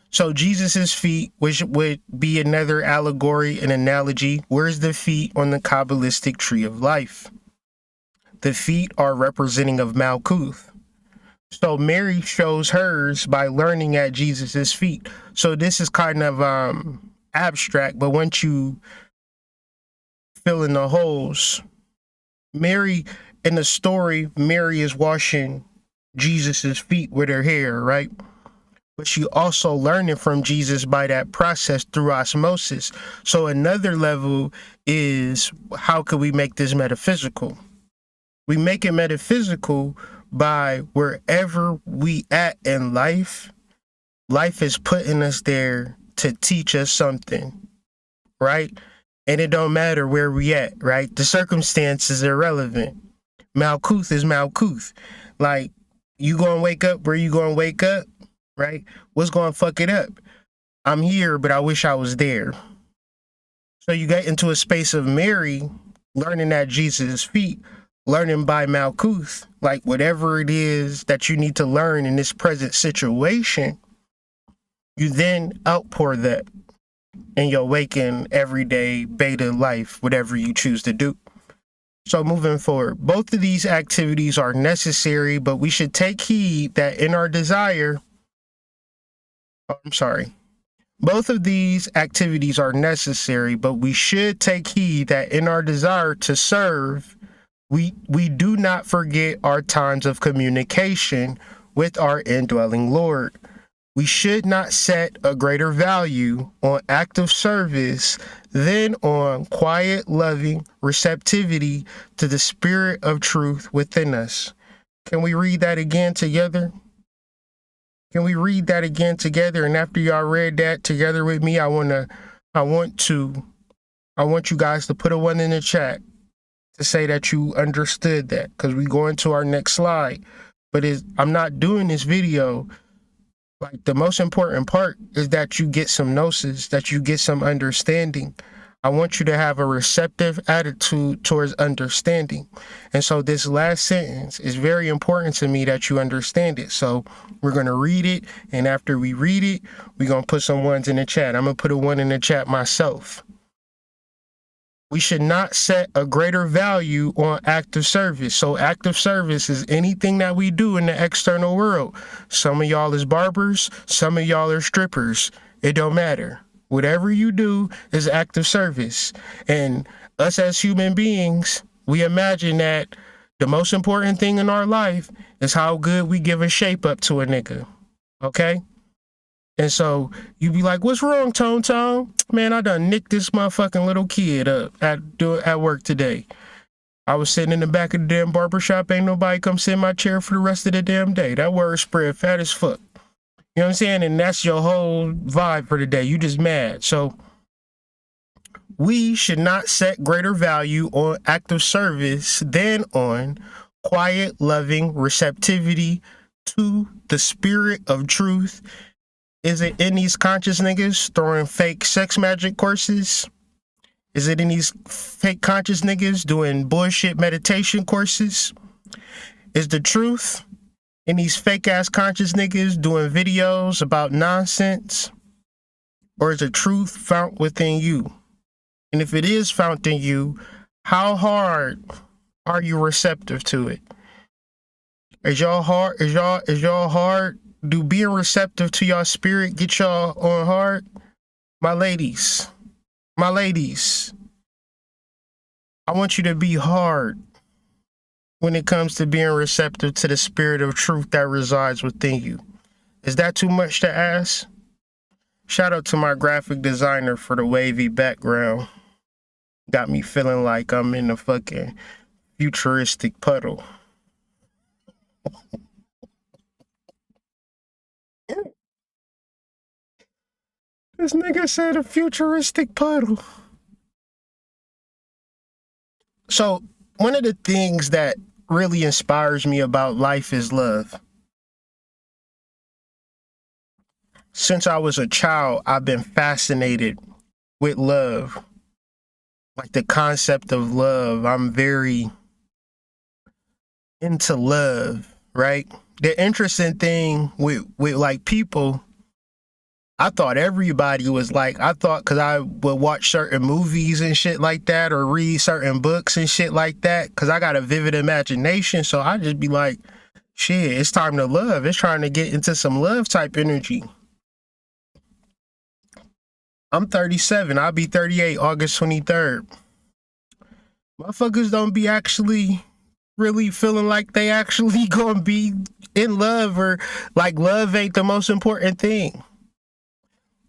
So Jesus's feet, which would be another allegory, an analogy. Where's the feet on the Kabbalistic tree of life? The feet are representing of Malkuth. So Mary shows hers by learning at Jesus's feet. So this is kind of abstract, but once you fill in the holes, Mary, in the story, Mary is washing Jesus's feet with her hair, right? But she also learning from Jesus by that process through osmosis. So another level is, how could we make this metaphysical? We make it metaphysical by wherever we at in life. Life is putting us there to teach us something, right? And it don't matter where we at, right? The circumstance is irrelevant. Malkuth is Malkuth. Like, you gonna wake up where you gonna wake up, right? What's gonna fuck it up? I'm here, but I wish I was there. So you get into a space of Mary learning at Jesus' feet, learning by Malkuth, like whatever it is that you need to learn in this present situation, you then outpour that in your waking everyday beta life, whatever you choose to do. So moving forward, both of these activities are necessary, but we should take heed that in our desire, both of these activities are necessary, but we should take heed that in our desire to serve, we do not forget our times of communication with our indwelling Lord. We should not set a greater value on active service than on quiet, loving receptivity to the spirit of truth within us. Can we read that again together? Can we read that again together? And after y'all read that together with me, I want you guys to put a 1 in the chat to say that you understood that, because we go into our next slide. But I'm not doing this video. Like, the most important part is that you get some gnosis, that you get some understanding. I want you to have a receptive attitude towards understanding. And so this last sentence is very important to me that you understand it. So we're going to read it. And after we read it, we're going to put some 1s in the chat. I'm going to put a 1 in the chat myself. We should not set a greater value on active service. So active service is anything that we do in the external world. Some of y'all is barbers, some of y'all are strippers. It don't matter. Whatever you do is active service. And us as human beings, we imagine that the most important thing in our life is how good we give a shape up to a nigga. Okay? And so you be like, what's wrong, Tone Tone? Man, I done nicked this motherfucking little kid up at work today. I was sitting in the back of the damn barbershop. Ain't nobody come sit in my chair for the rest of the damn day. That word spread fat as fuck. You know what I'm saying? And that's your whole vibe for the day. You just mad. So we should not set greater value on active service than on quiet, loving receptivity to the spirit of truth. Is it in these conscious niggas throwing fake sex magic courses? Is it in these fake conscious niggas doing bullshit meditation courses? Is the truth in these fake ass conscious niggas doing videos about nonsense? Or is the truth found within you? And if it is found in you, how hard are you receptive to it? Is y'all hard? Do being receptive to y'all spirit get y'all on hard? My ladies, I want you to be hard when it comes to being receptive to the spirit of truth that resides within you. Is that too much to ask? Shout out to my graphic designer for the wavy background. Got me feeling like I'm in a fucking futuristic puddle. This nigga said a futuristic puddle. So, one of the things that really inspires me about life is love. Since I was a child, I've been fascinated with love. Like the concept of love. I'm very into love, right? The interesting thing with like people, I thought everybody was like, because I would watch certain movies and shit like that or read certain books and shit like that because I got a vivid imagination. So I just be like, shit, it's time to love. It's trying to get into some love type energy. I'm 37. I'll be 38 August 23rd. Motherfuckers don't be actually really feeling like they actually gonna be in love or like love ain't the most important thing.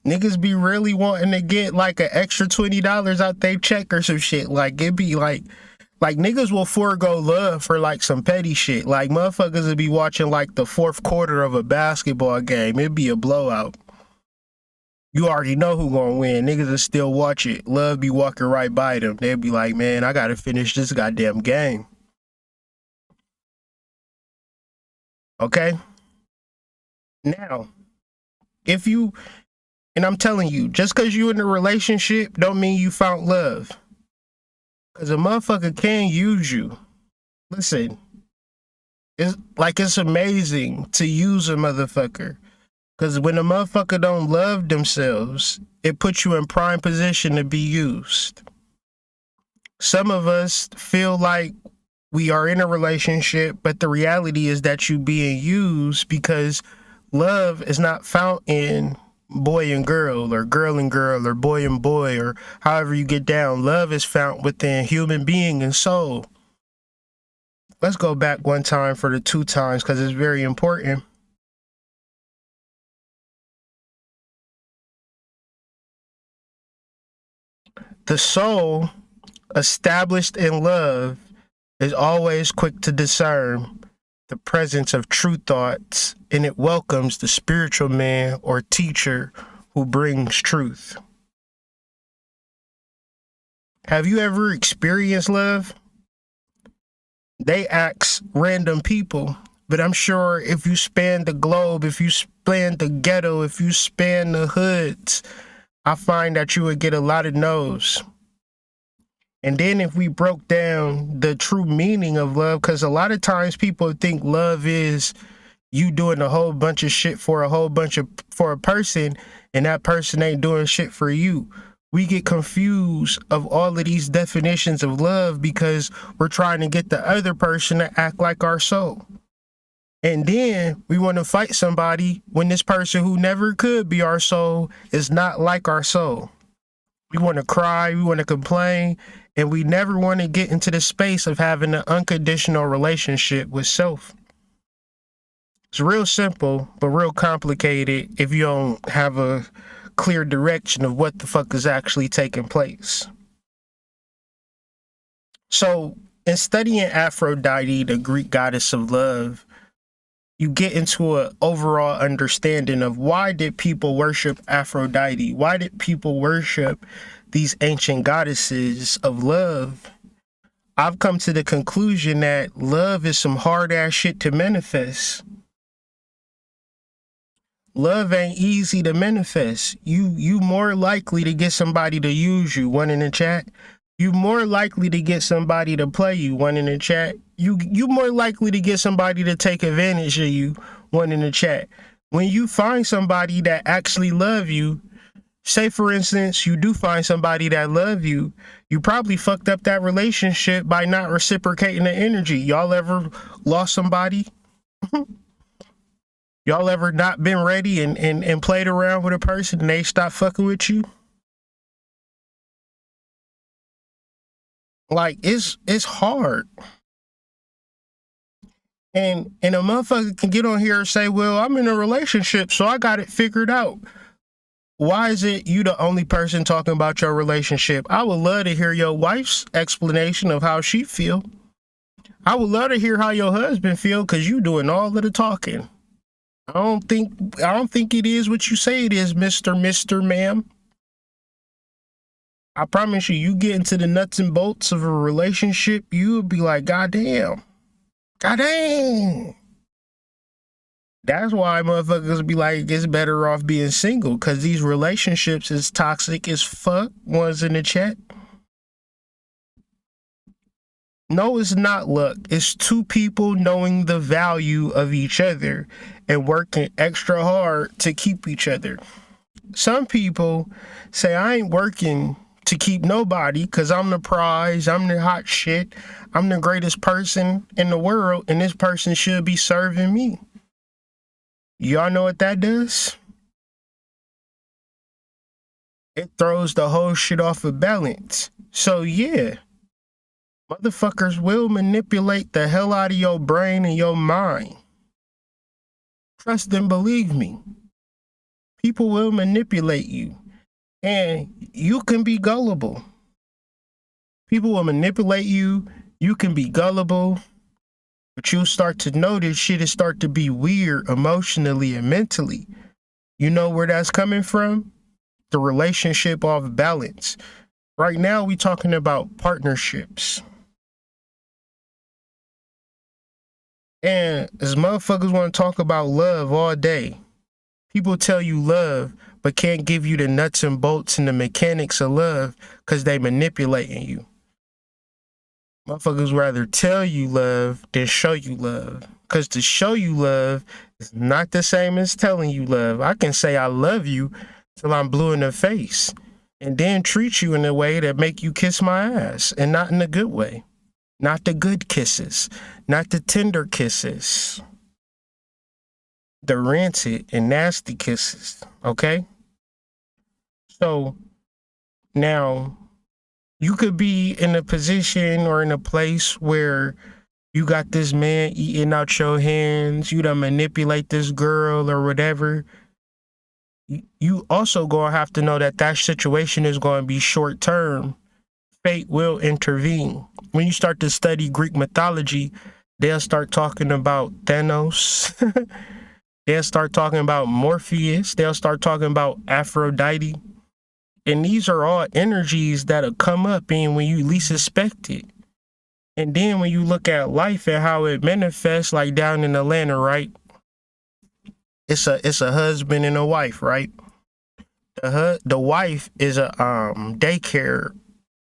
Niggas be really wanting to get like an extra $20 out they check or some shit. Like it be like niggas will forego love for like some petty shit. Like motherfuckers will be watching like the fourth quarter of a basketball game. It'd be a blowout. You already know who gonna win. Niggas will still watch it. Love be walking right by them. They'll be like, man, I gotta finish this goddamn game. Okay? Now, and I'm telling you, just because you in a relationship don't mean you found love. Because a motherfucker can use you. Listen, it's amazing to use a motherfucker. Because when a motherfucker don't love themselves, it puts you in prime position to be used. Some of us feel like we are in a relationship, but the reality is that you being used because love is not found in boy and girl or girl and girl or boy and boy or however you get down. Love is found within human being and soul. Let's go back one time for the 2 times because it's very important. The soul, established in love, is always quick to discern the presence of true thoughts, and it welcomes the spiritual man or teacher who brings truth. Have you ever experienced love? They ask random people, but I'm sure if you span the globe, if you span the ghetto, if you span the hoods, I find that you would get a lot of no's. And then if we broke down the true meaning of love, because a lot of times people think love is you doing a whole bunch of shit for a person, and that person ain't doing shit for you. We get confused of all of these definitions of love because we're trying to get the other person to act like our soul. And then we want to fight somebody when this person who never could be our soul is not like our soul. We want to cry, we want to complain, and we never want to get into the space of having an unconditional relationship with self. It's real simple, but real complicated if you don't have a clear direction of what the fuck is actually taking place. So, in studying Aphrodite, the Greek goddess of love, you get into an overall understanding of why did people worship Aphrodite? Why did people worship these ancient goddesses of love? I've come to the conclusion that love is some hard ass shit to manifest. Love ain't easy to manifest. You more likely to get somebody to use you, one in the chat. You more likely to get somebody to play you, one in the chat. You more likely to get somebody to take advantage of you, one in the chat. When you find somebody that actually love you, say for instance, you do find somebody that love you, you probably fucked up that relationship by not reciprocating the energy. Y'all ever lost somebody? Y'all ever not been ready and played around with a person and they stopped fucking with you? Like, it's hard. And a motherfucker can get on here and say, well, I'm in a relationship, so I got it figured out. Why is it you the only person talking about your relationship? I would love to hear your wife's explanation of how she feel. I would love to hear how your husband feel, because you doing all of the talking. I don't think it is what you say it is, Mr. Ma'am. I promise you, you get into the nuts and bolts of a relationship, you would be like, God damn. God dang. That's why motherfuckers be like, it's better off being single, because these relationships is toxic as fuck. Ones in the chat. No, it's not luck. It's two people knowing the value of each other and working extra hard to keep each other. Some people say, I ain't working to keep nobody because I'm the prize, I'm the hot shit, I'm the greatest person in the world, and this person should be serving me. Y'all know what that does? It throws the whole shit off of balance. So yeah, motherfuckers will manipulate the hell out of your brain and your mind. Trust and believe me. People will manipulate you. And you can be gullible. People will manipulate you. You can be gullible. But you'll start to notice shit is start to be weird emotionally and mentally. You know where that's coming from? The relationship off balance. Right now, we talking about partnerships. And as motherfuckers want to talk about love all day, people tell you love, but can't give you the nuts and bolts and the mechanics of love because they manipulating you. Motherfuckers rather tell you love than show you love. Because to show you love is not the same as telling you love. I can say I love you till I'm blue in the face and then treat you in a way that make you kiss my ass, and not in a good way. Not the good kisses, not the tender kisses. The rancid and nasty kisses, okay? So now you could be in a position or in a place where you got this man eating out your hands, you done manipulate this girl or whatever. You also gonna have to know that that situation is gonna be short term. Fate will intervene. When you start to study Greek mythology, they'll start talking about Thanos. They'll start talking about Morpheus. They'll start talking about Aphrodite. And these are all energies that'll come up in when you least expect it. And then when you look at life and how it manifests, like down in Atlanta, right? It's a husband and a wife, right? The wife is a daycare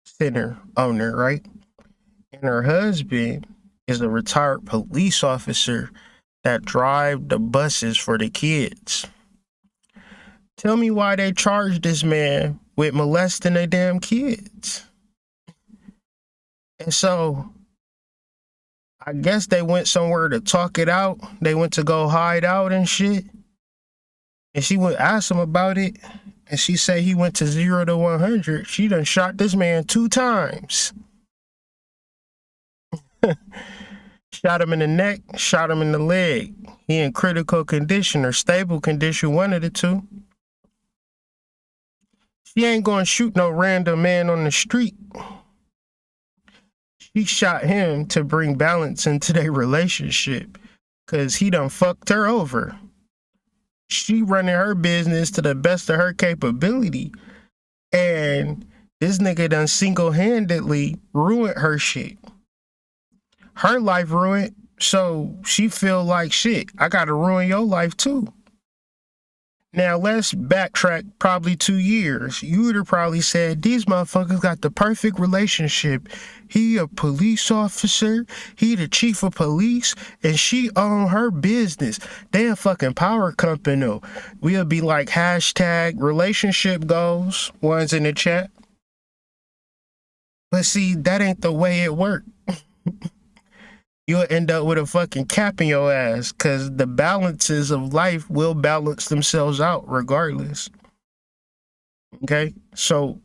center owner, right? And her husband is a retired police officer that drive the buses for the kids. Tell me why they charged this man with molesting the damn kids. And so I guess they went somewhere to talk it out. They went to go hide out and shit. And she would ask him about it. And she said he went to 0 to 100. She done shot this man 2 times. Shot Shot him in the neck, shot him in the leg. He in critical condition or stable condition, one of the two. She ain't gonna shoot no random man on the street. She shot him to bring balance into their relationship because he done fucked her over. She running her business to the best of her capability, and this nigga done single-handedly ruined her shit. Her life ruined, so she feel like, shit, I gotta ruin your life too. Now let's backtrack probably 2 years. You would have probably said, these motherfuckers got the perfect relationship. He a police officer, he the chief of police, and she own her business. They a fucking power company. We'll be like hashtag relationship goals, ones in the chat. But see, that ain't the way it worked. You'll end up with a fucking cap in your ass because the balances of life will balance themselves out regardless. Okay? So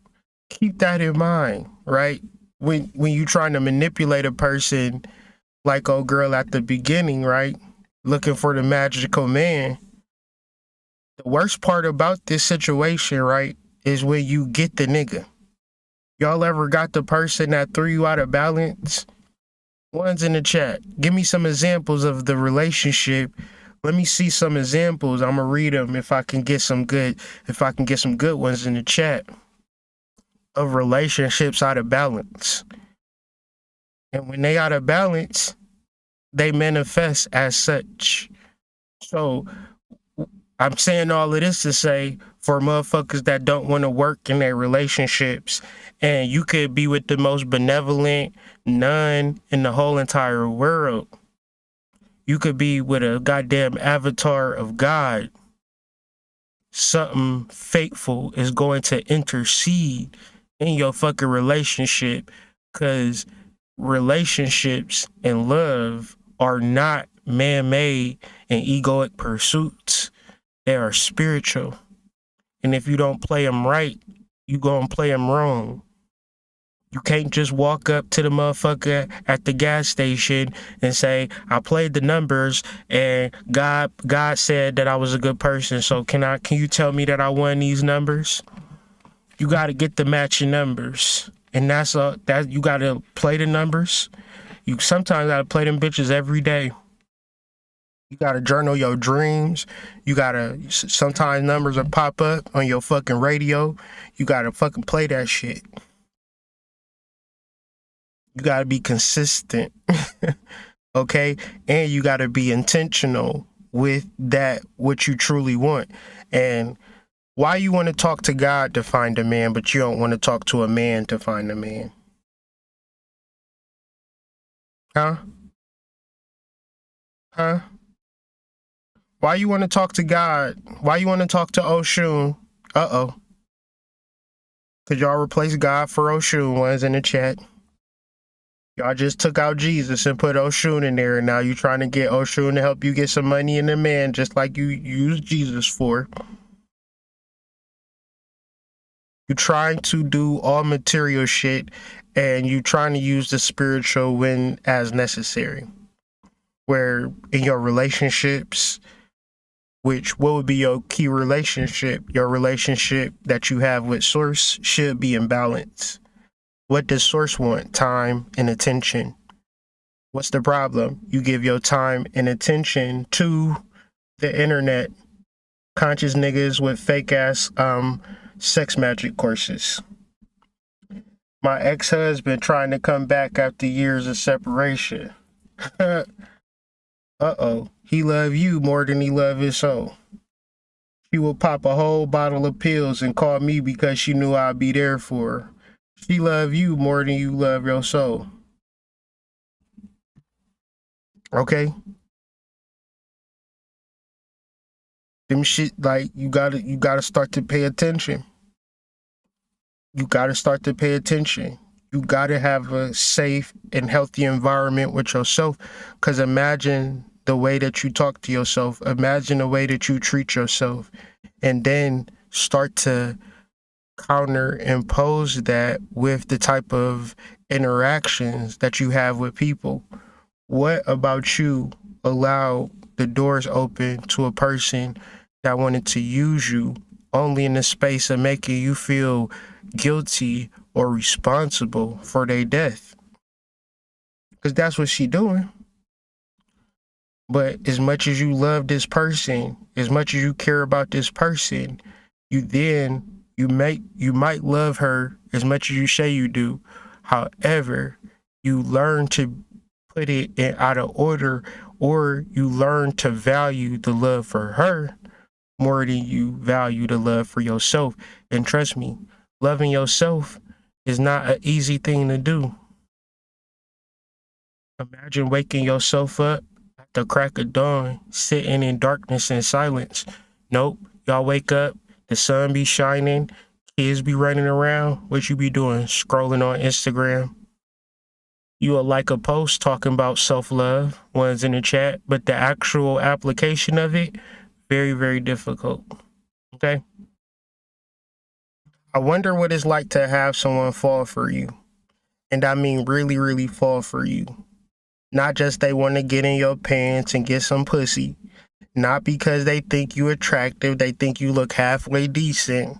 keep that in mind, right? When you're trying to manipulate a person like old girl at the beginning, right? Looking for the magical man. The worst part about this situation, right, is when you get the nigga. Y'all ever got the person that threw you out of balance? One's in the chat. Give me some examples of the relationship. Let me see some examples. I'm gonna read them if I can get some good ones in the chat of relationships out of balance. And when they out of balance, they manifest as such. So I'm saying all of this to say, for motherfuckers that don't want to work in their relationships, and you could be with the most benevolent nun in the whole entire world. You could be with a goddamn avatar of God. Something fateful is going to intercede in your fucking relationship, because relationships and love are not man-made and egoic pursuits. They are spiritual. And if you don't play them right, you gonna play them wrong. You can't just walk up to the motherfucker at the gas station and say, I played the numbers and God said that I was a good person. So can you tell me that I won these numbers? You gotta get the matching numbers. And that you gotta play the numbers. You sometimes gotta play them bitches every day. You gotta journal your dreams. You gotta, sometimes numbers will pop up on your fucking radio. You gotta fucking play that shit. You gotta be consistent. Okay? And you gotta be intentional with that, what you truly want. And why you want to talk to God to find a man, but you don't want to talk to a man to find a man? Huh? Why you want to talk to God? Why you want to talk to Oshun? Uh-oh. Could y'all replace God for Oshun? One's in the chat. Y'all just took out Jesus and put Oshun in there, and now you trying to get Oshun to help you get some money in the man, just like you used Jesus for. You're trying to do all material shit, and you trying to use the spiritual when as necessary. Where in your relationships, what would be your key relationship? Your relationship that you have with Source should be in balance. What does Source want? Time and attention. What's the problem? You give your time and attention to the internet, conscious niggas with fake ass sex magic courses. My ex-husband trying to come back after years of separation. Uh-oh. He love you more than he love his soul. She will pop a whole bottle of pills and call me because she knew I'd be there for her. She love you more than you love your soul. Okay? Them shit, like, you gotta start to pay attention. You gotta start to pay attention. You gotta have a safe and healthy environment with yourself. Because imagine the way that you talk to yourself. Imagine the way that you treat yourself. And then start to counterimpose that with the type of interactions that you have with people. What about you allowed the doors open to a person that wanted to use you only in the space of making you feel guilty or responsible for their death? Because that's what she doing. But as much as you love this person, as much as you care about this person, you might love her as much as you say you do. However, you learn to put it in out of order, or you learn to value the love for her more than you value the love for yourself. And trust me, loving yourself is not an easy thing to do. Imagine waking yourself up at the crack of dawn, sitting in darkness and silence. Nope, y'all wake up, the sun be shining, kids be running around. What you be doing? Scrolling on Instagram. You will like a post talking about self-love, one's in the chat, but the actual application of it, very, very difficult. Okay? I wonder what it's like to have someone fall for you. And I mean really, really fall for you. Not just they want to get in your pants and get some pussy. Not because they think you attractive, they think you look halfway decent,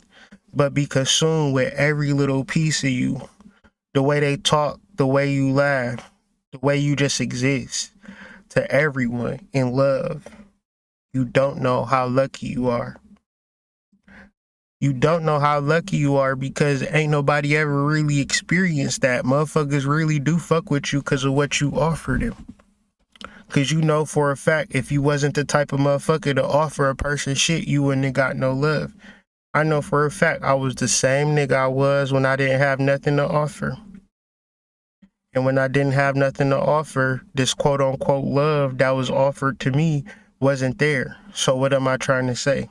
but be consumed with every little piece of you. The way they talk, the way you laugh, the way you just exist to everyone in love. You don't know how lucky you are. You don't know how lucky you are because ain't nobody ever really experienced that. Motherfuckers really do fuck with you because of what you offer them. Because you know for a fact, if you wasn't the type of motherfucker to offer a person shit, you wouldn't have got no love. I know for a fact I was the same nigga I was when I didn't have nothing to offer. And when I didn't have nothing to offer, this quote unquote love that was offered to me wasn't there. So what am I trying to say?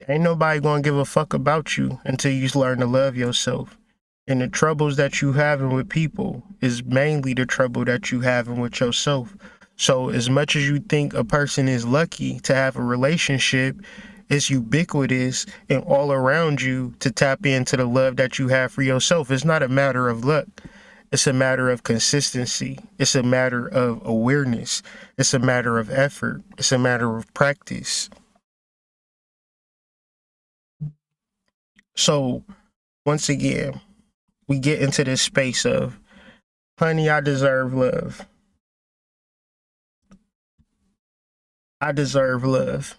Ain't nobody gonna give a fuck about you until you learn to love yourself. And the troubles that you having with people is mainly the trouble that you having with yourself. So as much as you think a person is lucky to have a relationship, it's ubiquitous and all around you to tap into the love that you have for yourself. It's not a matter of luck. It's a matter of consistency. It's a matter of awareness. It's a matter of effort. It's a matter of practice. So once again, we get into this space of, honey, I deserve love. I deserve love.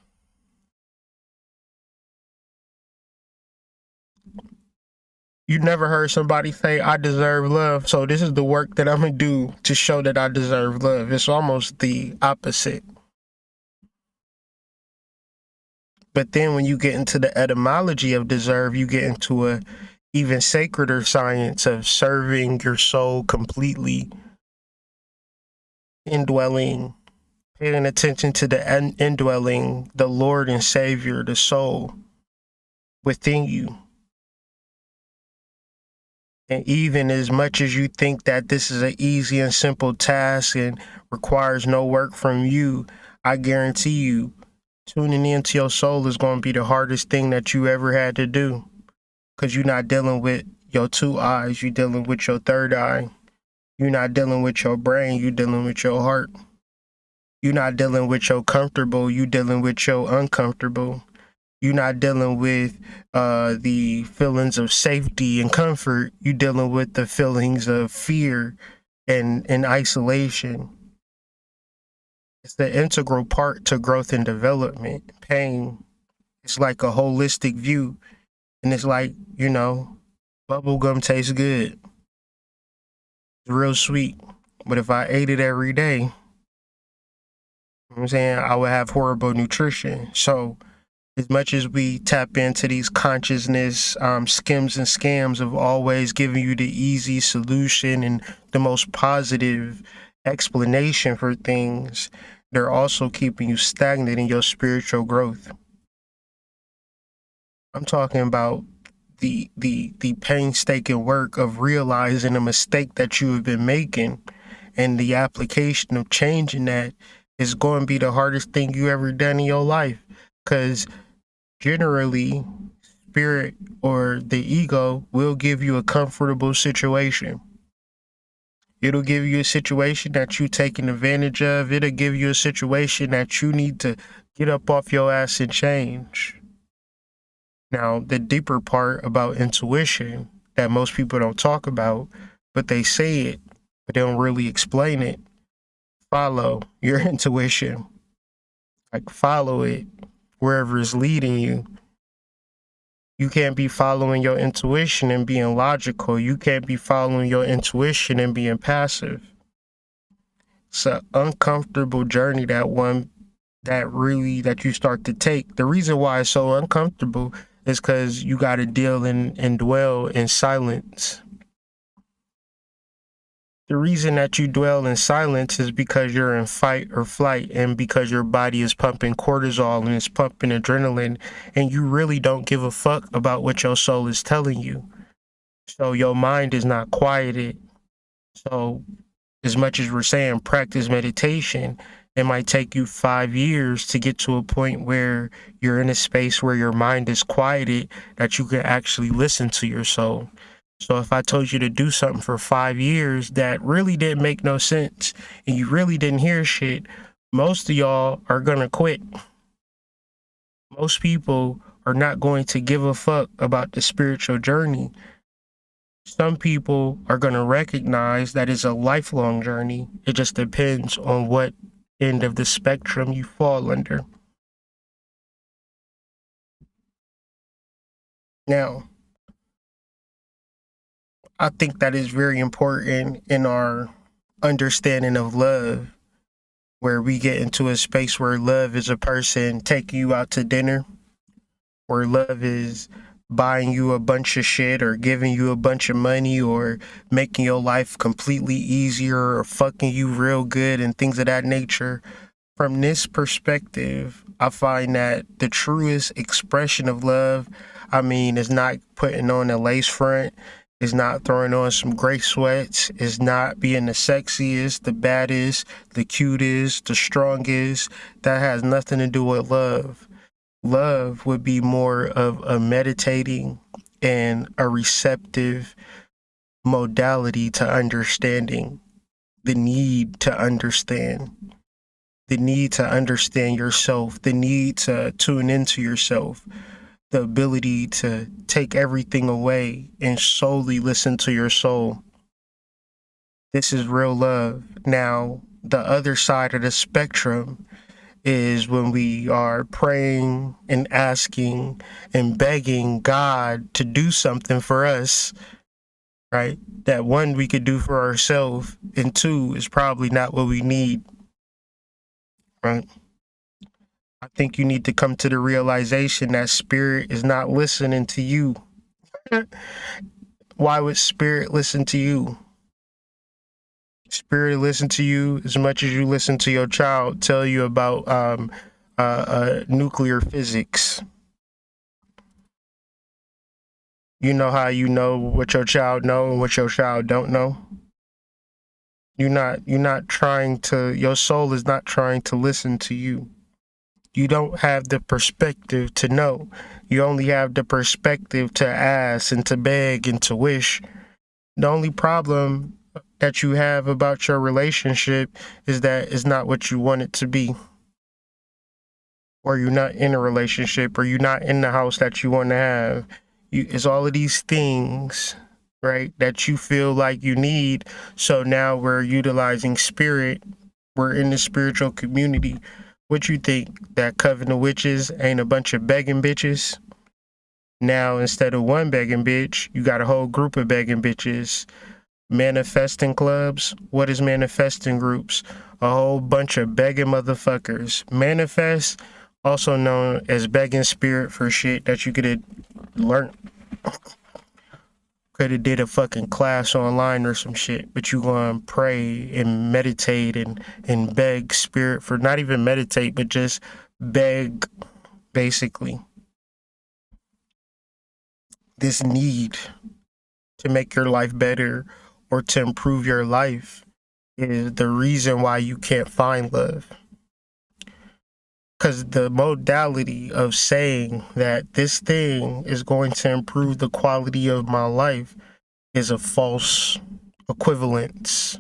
You never heard somebody say, I deserve love. So this is the work that I'm going to do to show that I deserve love. It's almost the opposite. But then when you get into the etymology of deserve, you get into a even sacreder science of serving your soul completely, indwelling, paying attention to the indwelling, the Lord and Savior, the soul within you. And even as much as you think that this is an easy and simple task and requires no work from you, I guarantee you, tuning into your soul is going to be the hardest thing that you ever had to do. Because you're not dealing with your two eyes, you're dealing with your third eye. You're not dealing with your brain, you're dealing with your heart. You're not dealing with your comfortable, you're dealing with your uncomfortable. You're not dealing with the feelings of safety and comfort. You're dealing with the feelings of fear and isolation. It's the integral part to growth and development. Pain is like a holistic view. And it's like, bubble gum tastes good. It's real sweet. But if I ate it every day, you know what I'm saying, I would have horrible nutrition. So as much as we tap into these consciousness skims and scams of always giving you the easy solution and the most positive explanation for things, they're also keeping you stagnant in your spiritual growth. I'm talking about the painstaking work of realizing a mistake that you have been making, and the application of changing that is going to be the hardest thing you ever done in your life. Because generally, spirit or the ego will give you a comfortable situation. It'll give you a situation that you taking advantage of. It'll give you a situation that you need to get up off your ass and change. Now, the deeper part about intuition that most people don't talk about, but they say it, but they don't really explain it. Follow your intuition. Like, follow it wherever it's leading you. You can't be following your intuition and being logical. You can't be following your intuition and being passive. It's an uncomfortable journey, that you start to take. The reason why it's so uncomfortable is because you got to deal and dwell in silence. The reason that you dwell in silence is because you're in fight or flight, and because your body is pumping cortisol and it's pumping adrenaline, and you really don't give a fuck about what your soul is telling you. So your mind is not quieted. So as much as we're saying practice meditation, it might take you 5 years to get to a point where you're in a space where your mind is quieted, that you can actually listen to your soul. So if I told you to do something for 5 years that really didn't make no sense and you really didn't hear shit, most of y'all are gonna quit. Most people are not going to give a fuck about the spiritual journey. Some people are gonna recognize that it's a lifelong journey. It just depends on what end of the spectrum you fall under. Now, I think that is very important in our understanding of love, where we get into a space where love is a person taking you out to dinner, where love is buying you a bunch of shit or giving you a bunch of money or making your life completely easier or fucking you real good and things of that nature. From this perspective, I find that the truest expression of love, is not putting on a lace front, is not throwing on some gray sweats, is not being the sexiest, the baddest, the cutest, the strongest. That has nothing to do with love. Love would be more of a meditating and a receptive modality to understanding. The need to understand. The need to understand yourself. The need to tune into yourself. The ability to take everything away and solely listen to your soul. This is real love. Now, the other side of the spectrum is when we are praying and asking and begging God to do something for us, right? That one, we could do for ourselves, and two, is probably not what we need, right? I think you need to come to the realization that spirit is not listening to you. Why would spirit listen to you? Spirit listen to you as much as you listen to your child tell you about nuclear physics. You know how you know what your child know and what your child don't know? You're not trying to, your soul is not trying to listen to you. You don't have the perspective to know. You only have the perspective to ask and to beg and to wish. The only problem that you have about your relationship is that it's not what you want it to be. Or you're not in a relationship, or you're not in the house that you want to have. It's all of these things, right, that you feel like you need. So now we're utilizing spirit. We're in the spiritual community. What you think, that Coven of Witches ain't a bunch of begging bitches? Now, instead of one begging bitch, you got a whole group of begging bitches. Manifesting clubs. What is manifesting groups? A whole bunch of begging motherfuckers. Manifest, also known as begging spirit for shit that you could have learned. Could have did a fucking class online or some shit, but you gonna pray and meditate and beg spirit for, not even meditate, but just beg, basically. This need to make your life better or to improve your life is the reason why you can't find love. Because the modality of saying that this thing is going to improve the quality of my life is a false equivalence.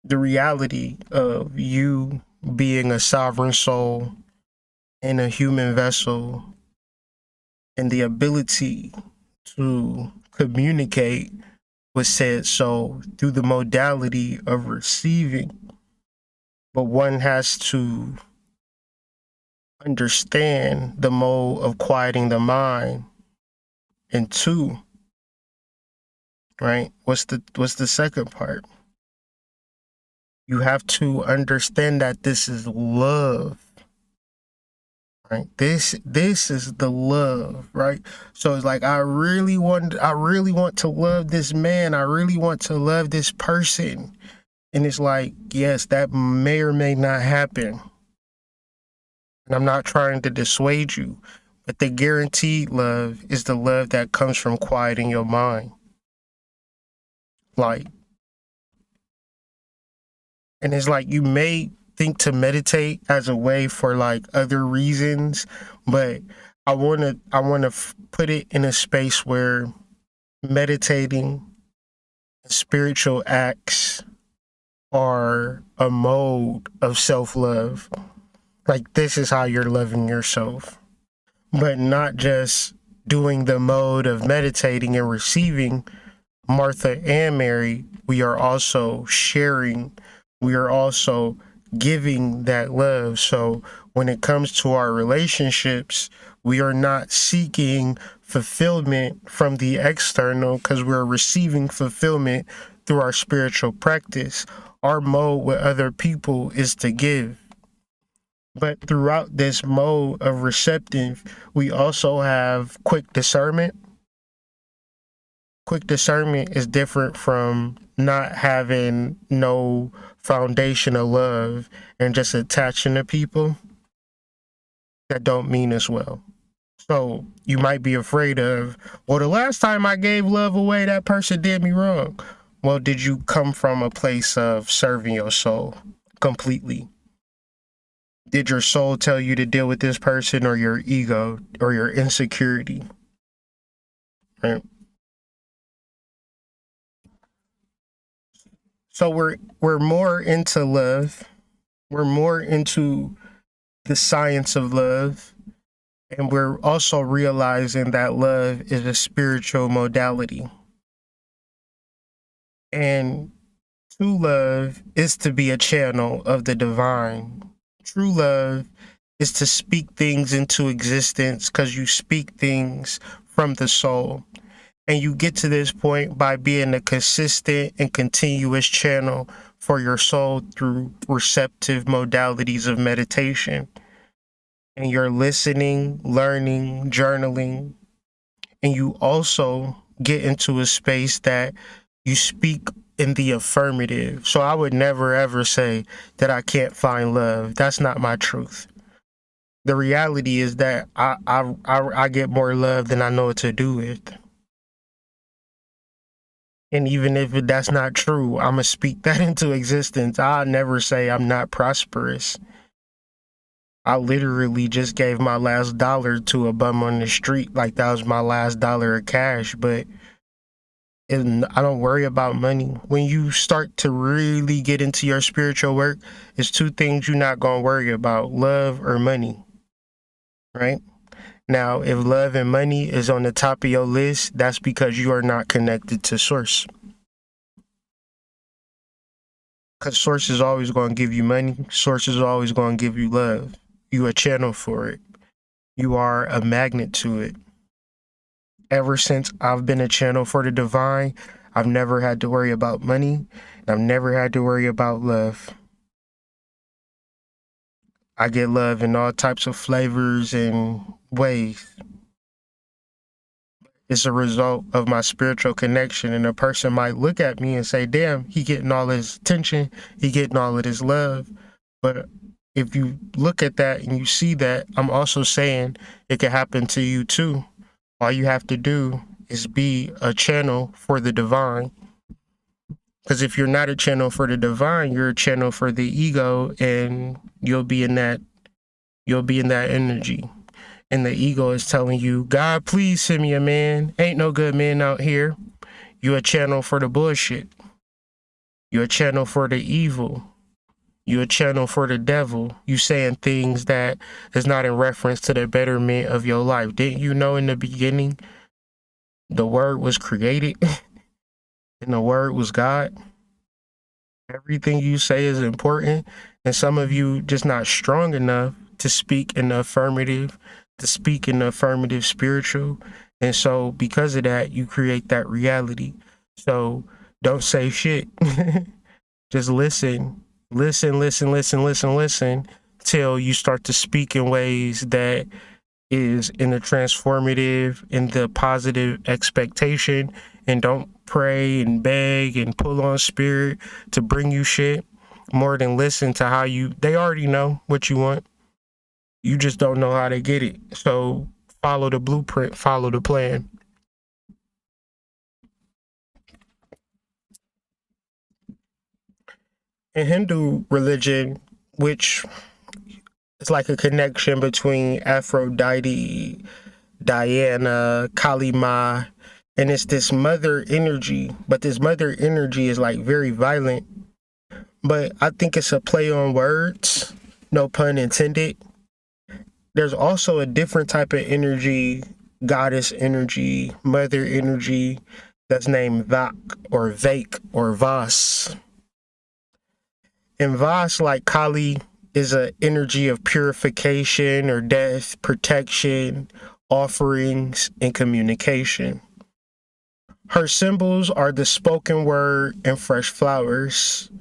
the reality of you being a sovereign soul in a human vessel and the ability to communicate with said soul through the modality of receiving. But one has to understand the mode of quieting the mind. And two, right? What's the second part? You have to understand that this is love. Right? This is the love, right? So it's like I really want to love this man. I really want to love this person. And it's like, yes, that may or may not happen. And I'm not trying to dissuade you, but the guaranteed love is the love that comes from quieting your mind. Like, and it's like you may think to meditate as a way for like other reasons, but I want to put it in a space where meditating, spiritual acts are a mode of self-love. Like, this is how you're loving yourself, but not just doing the mode of meditating and receiving. Martha and Mary, we are also sharing, we are also giving that love. So when it comes to our relationships, we are not seeking fulfillment from the external because we're receiving fulfillment through our spiritual practice. Our mode with other people is to give. But throughout this mode of receptive, we also have quick discernment. Quick discernment is different from not having no foundation of love and just attaching to people that don't mean as well. So you might be afraid of, well, the last time I gave love away, that person did me wrong. Well, did you come from a place of serving your soul completely? Did your soul tell you to deal with this person, or your ego or your insecurity? Right? So we're more into love. We're more into the science of love. And we're also realizing that love is a spiritual modality. And true love is to be a channel of the divine. True love is to speak things into existence because you speak things from the soul. And you get to this point by being a consistent and continuous channel for your soul through receptive modalities of meditation. And you're listening, learning, journaling, and you also get into a space that you speak in the affirmative. So I would never ever say that I can't find love. That's not my truth. The reality is that I get more love than I know what to do with. And even if that's not true, I'm going to speak that into existence. I'll never say I'm not prosperous. I literally just gave my last dollar to a bum on the street like that was my last dollar of cash, but I don't worry about money. When you start to really get into your spiritual work, it's two things you're not going to worry about: love or money, right? Now, if love and money is on the top of your list, that's because you are not connected to source. Because source is always going to give you money. Source is always going to give you love. You a channel for it. You are a magnet to it. Ever since I've been a channel for the divine, I've never had to worry about money, and I've never had to worry about love. I get love in all types of flavors and ways. It's a result of my spiritual connection, and a person might look at me and say, damn, he getting all his attention, he getting all of his love. But if you look at that and you see that, I'm also saying it can happen to you too. All you have to do is be a channel for the divine. Because if you're not a channel for the divine, you're a channel for the ego, and you'll be in that energy. And the ego is telling you, God, please send me a man. Ain't no good men out here. You a channel for the bullshit. You're a channel for the evil. You're a channel for the devil. You saying things that is not in reference to the betterment of your life. Didn't you know in the beginning the word was created and the word was God? Everything you say is important, and some of you just not strong enough to speak in the affirmative, to speak in the affirmative spiritual. And so because of that, you create that reality. So don't say shit. Just listen till you start to speak in ways that is in the transformative, in the positive expectation, and don't pray and beg and pull on spirit to bring you shit more than listen to how they already know what you want. You just don't know how to get it. So follow the blueprint, follow the plan. In Hindu religion, which is like a connection between Aphrodite, Diana, Kali Ma, and it's this mother energy, but this mother energy is like very violent. But I think it's a play on words, no pun intended. There's also a different type of energy, goddess energy, mother energy, that's named Vak or Vake or Vas. And Vas, like Kali, is an energy of purification or death, protection, offerings, and communication. Her symbols are the spoken word and fresh flowers.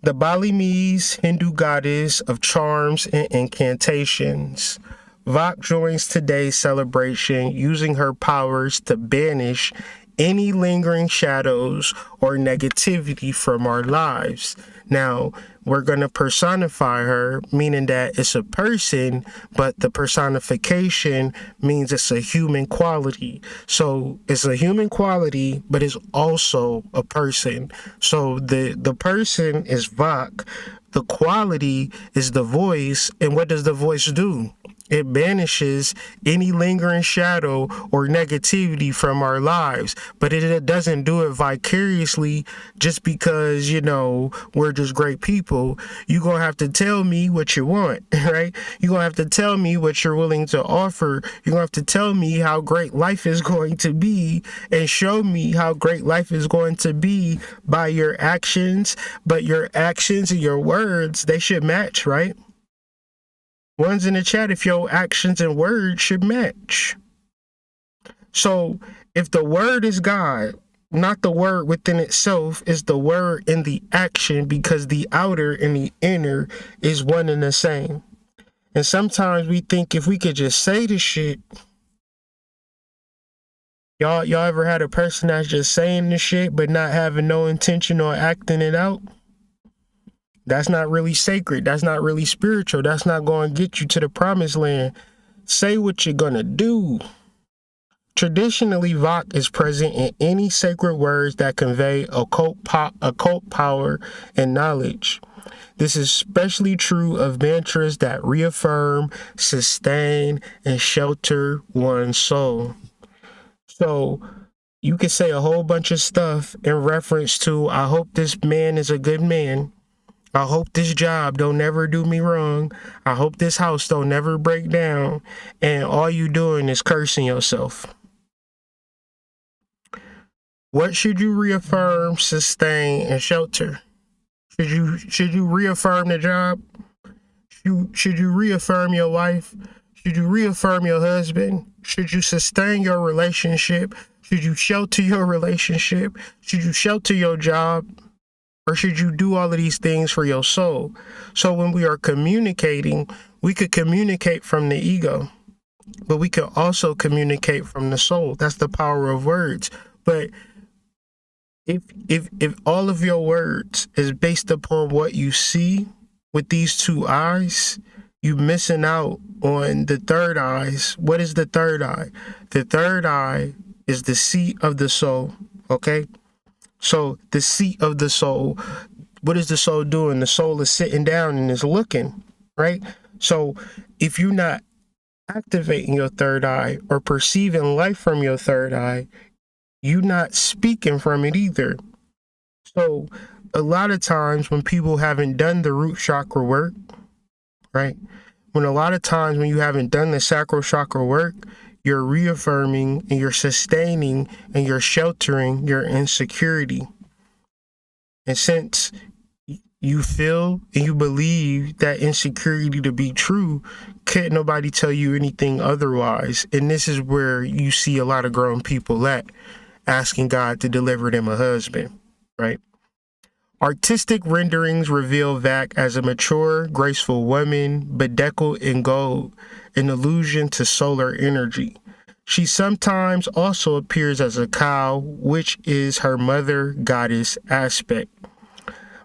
The Balinese Hindu goddess of charms and incantations. Vak joins today's celebration using her powers to banish any lingering shadows or negativity from our lives. Now, we're going to personify her, meaning that it's a person, but the personification means it's a human quality. So it's a human quality, but it's also a person. So the person is Vak. The quality is the voice. And what does the voice do? It banishes any lingering shadow or negativity from our lives, but it doesn't do it vicariously just because, we're just great people. You're going to have to tell me what you want, right? You're going to have to tell me what you're willing to offer. You're going to have to tell me how great life is going to be and show me how great life is going to be by your actions. But your actions and your words, they should match, right? One's in the chat if your actions and words should match. So if the word is God, not the word within itself, is the word in the action, because the outer and the inner is one and the same. And sometimes we think if we could just say the shit. Y'all ever had a person that's just saying the shit but not having no intention or acting it out? That's not really sacred. That's not really spiritual. That's not going to get you to the promised land. Say what you're going to do. Traditionally, Vak is present in any sacred words that convey occult power and knowledge. This is especially true of mantras that reaffirm, sustain, and shelter one's soul. So you can say a whole bunch of stuff in reference to, I hope this man is a good man. I hope this job don't never do me wrong. I hope this house don't never break down. And all you doing is cursing yourself. What should you reaffirm, sustain, and shelter? Should you reaffirm the job? Should you reaffirm your wife? Should you reaffirm your husband? Should you sustain your relationship? Should you shelter your relationship? Should you shelter your job? Or should you do all of these things for your soul? So when we are communicating, we could communicate from the ego, but we could also communicate from the soul. That's the power of words. But if all of your words is based upon what you see with these two eyes, you missing out on the third eyes. What is the third eye? The third eye is the seat of the soul, okay? So the seat of the soul, what is the soul doing? The soul is sitting down and is looking, right? So if you're not activating your third eye or perceiving life from your third eye, you're not speaking from it either. So a lot of times when people haven't done the root chakra work, right? When a lot of times when you haven't done the sacral chakra work, you're reaffirming and you're sustaining and you're sheltering your insecurity. And since you feel and you believe that insecurity to be true, can't nobody tell you anything otherwise. And this is where you see a lot of grown people at, asking God to deliver them a husband, right? Artistic renderings reveal Vac as a mature, graceful woman, bedecked in gold, an allusion to solar energy. She sometimes also appears as a cow, which is her mother goddess aspect.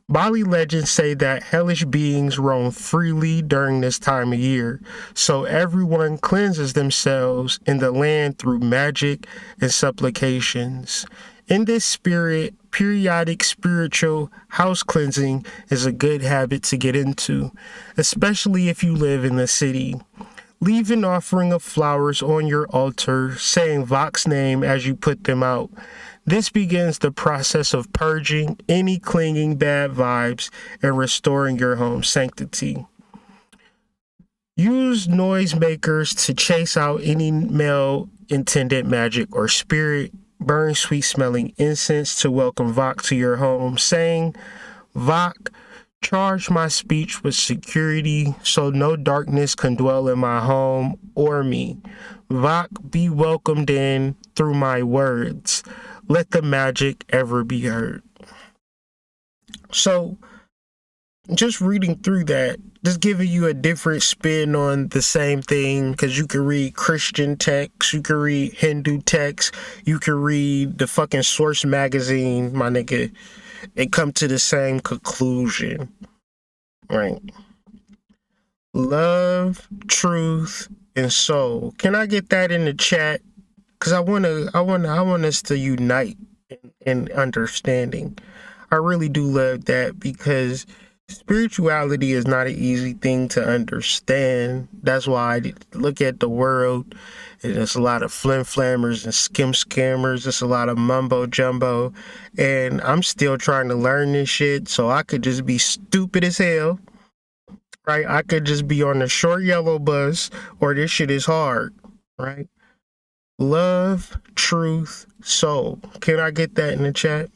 Bali legends say that hellish beings roam freely during this time of year, so everyone cleanses themselves in the land through magic and supplications. In this spirit, periodic spiritual house cleansing is a good habit to get into, especially if you live in the city. Leave an offering of flowers on your altar, saying Vak's name as you put them out. This begins the process of purging any clinging bad vibes and restoring your home's sanctity. Use noisemakers to chase out any male-intended magic or spirit. Burn sweet-smelling incense to welcome Vak to your home, saying, Vak, charge my speech with security so no darkness can dwell in my home or me. Vak, be welcomed in through my words. Let the magic ever be heard. So, just reading through that, just giving you a different spin on the same thing, because you can read Christian texts, you can read Hindu texts, you can read the fucking Source magazine, my nigga, and come to the same conclusion, right? Love, truth, and soul. Can I get that in the chat? Because I want us to unite in understanding. I really do love that, because spirituality is not an easy thing to understand. That's why I look at the world, and there's a lot of flim-flammers and scammers. There's a lot of mumbo jumbo, and I'm still trying to learn this shit, so I could just be stupid as hell, right? I could just be on the short yellow bus, or this shit is hard, right? Love, truth, soul. Can I get that in the chat?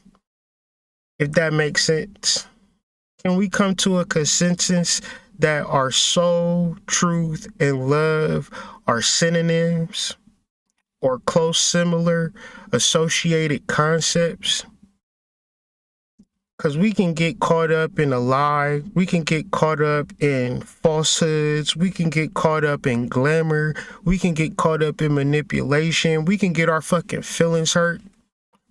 If that makes sense. Can we come to a consensus that our soul, truth, and love are synonyms or close, similar, associated concepts? Because we can get caught up in a lie, we can get caught up in falsehoods, we can get caught up in glamour, we can get caught up in manipulation, we can get our fucking feelings hurt.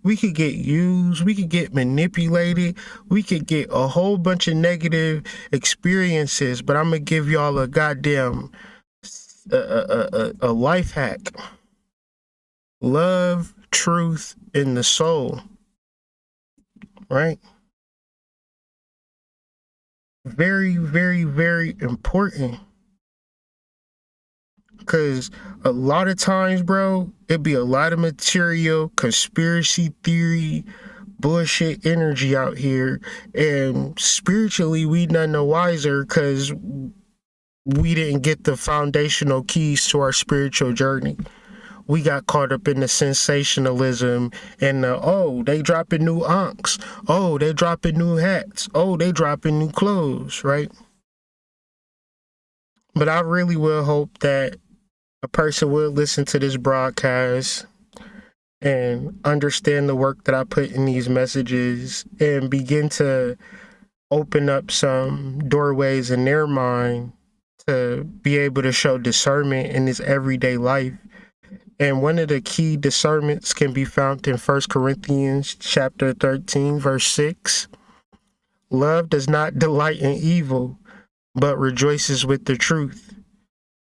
We could get used, we could get manipulated, we could get a whole bunch of negative experiences, but I'm gonna give y'all a goddamn a life hack. Love, truth, and the soul, right? Very, very, very important. Because a lot of times, bro, it'd be a lot of material, conspiracy theory, bullshit energy out here. And spiritually, we none the wiser because we didn't get the foundational keys to our spiritual journey. We got caught up in the sensationalism and the, oh, they dropping new ankhs. Oh, they dropping new hats. Oh, they dropping new clothes, right? But I really will hope that a person will listen to this broadcast and understand the work that I put in these messages and begin to open up some doorways in their mind to be able to show discernment in this everyday life. And one of the key discernments can be found in 1 Corinthians chapter 13, verse 6. Love does not delight in evil, but rejoices with the truth.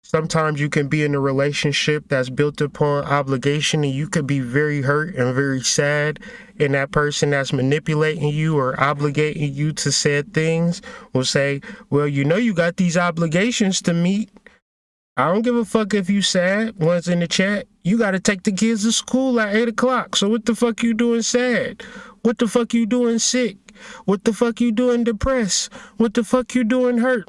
Sometimes you can be in a relationship that's built upon obligation, and you could be very hurt and very sad, and that person that's manipulating you or obligating you to said things will say, well, you know you got these obligations to meet. I don't give a fuck if you sad. One's in the chat. You got to take the kids to school at 8 o'clock. So what the fuck you doing sad? What the fuck you doing sick? What the fuck you doing depressed? What the fuck you doing hurt?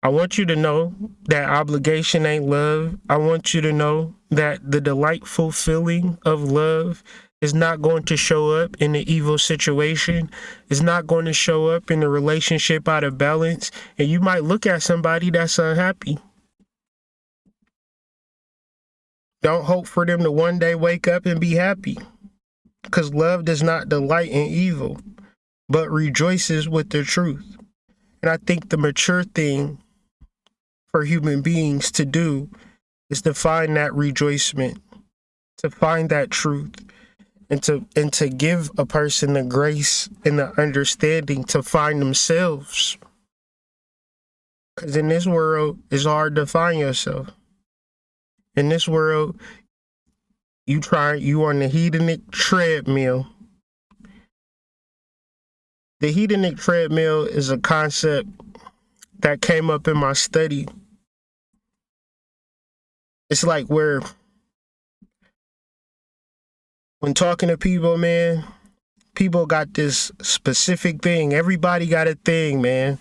I want you to know that obligation ain't love. I want you to know that the delightful feeling of love is not going to show up in the evil situation. It's not going to show up in the relationship out of balance. And you might look at somebody that's unhappy. Don't hope for them to one day wake up and be happy. Because love does not delight in evil, but rejoices with the truth. And I think the mature thing for human beings to do is to find that rejoicement, to find that truth, and to give a person the grace and the understanding to find themselves. Because in this world, it's hard to find yourself. In this world, you on the hedonic treadmill. The hedonic treadmill is a concept that came up in my study. It's like where, when talking to people, man, people got this specific thing. Everybody got a thing, man.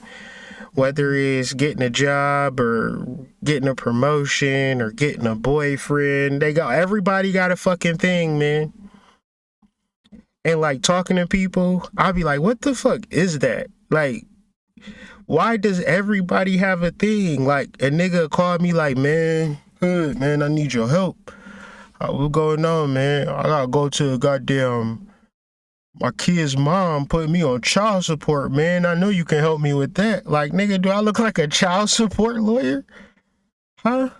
Whether it's getting a job or getting a promotion or getting a boyfriend, everybody got a fucking thing, man. And like talking to people, I'll be like, what the fuck is that? Like, why does everybody have a thing? Like, a nigga called me like, man, I need your help. What's going on, man? I gotta go to a goddamn, my kid's mom put me on child support, man. I know you can help me with that. Like, nigga, do I look like a child support lawyer? Huh?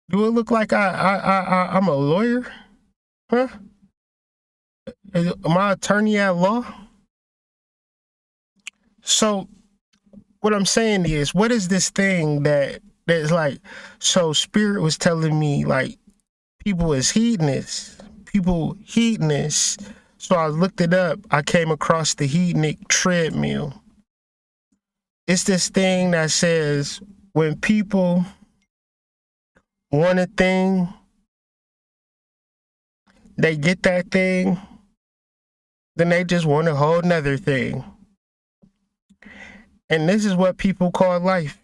Do it look like I'm a lawyer? Huh? Am I attorney at law? So what I'm saying is, what is this thing that's like, so Spirit was telling me, like, people is hedonists. So I looked it up. I came across the hedonic treadmill. It's this thing that says when people want a thing, they get that thing, then they just want a whole nother thing. And this is what people call life.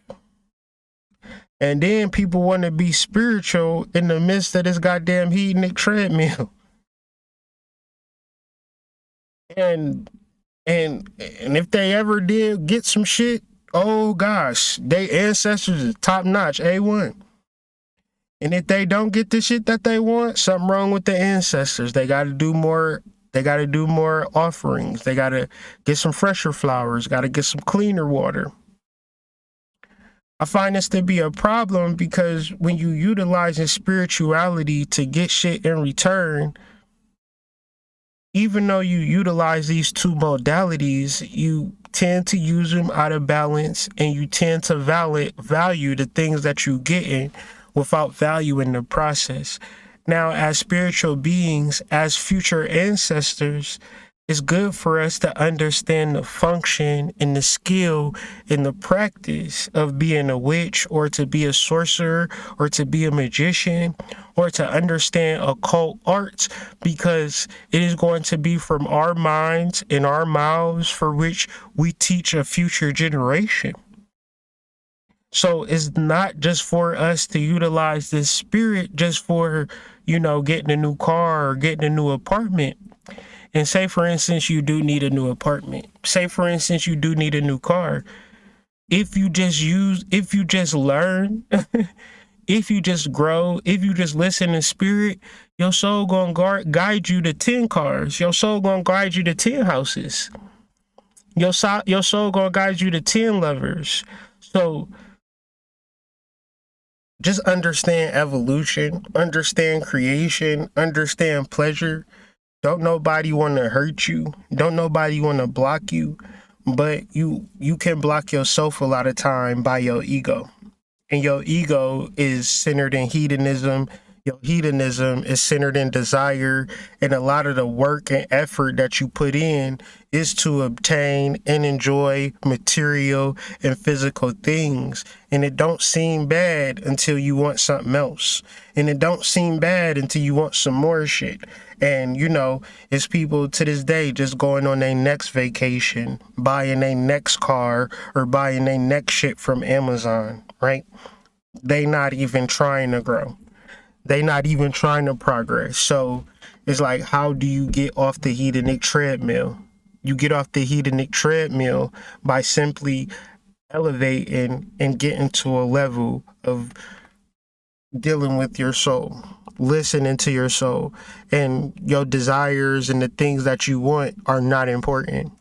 And then people want to be spiritual in the midst of this goddamn hedonic treadmill. And if they ever did get some shit, oh gosh, they ancestors is top notch, A1. And if they don't get the shit that they want, something wrong with the ancestors. They got to do more. They got to do more offerings. They got to get some fresher flowers. Got to get some cleaner water. I find this to be a problem because when you utilize spirituality to get shit in return, even though you utilize these two modalities, you tend to use them out of balance, and you tend to value the things that you getting without value in the process. Now, as spiritual beings, as future ancestors, it's good for us to understand the function and the skill and the practice of being a witch, or to be a sorcerer, or to be a magician, or to understand occult arts, because it is going to be from our minds and our mouths for which we teach a future generation. So it's not just for us to utilize this spirit just for, getting a new car or getting a new apartment. And say, for instance, you do need a new apartment. Say, for instance, you do need a new car. If you just learn, if you just grow, if you just listen in spirit, your soul gonna guide you to 10 cars. Your soul gonna guide you to 10 houses. Your soul gonna guide you to 10 lovers. So just understand evolution, understand creation, understand pleasure. Don't nobody want to hurt you. Don't nobody want to block you. But you can block yourself a lot of time by your ego. And your ego is centered in hedonism. Your hedonism is centered in desire, and a lot of the work and effort that you put in is to obtain and enjoy material and physical things. And it don't seem bad until you want something else. And it don't seem bad until you want some more shit. And it's people to this day just going on their next vacation, buying their next car, or buying their next shit from Amazon, right? They not even trying to grow. They not even trying to progress. So it's like, how do you get off the hedonic treadmill? You get off the hedonic treadmill by simply elevating and getting to a level of dealing with your soul, listening to your soul, and your desires and the things that you want are not important.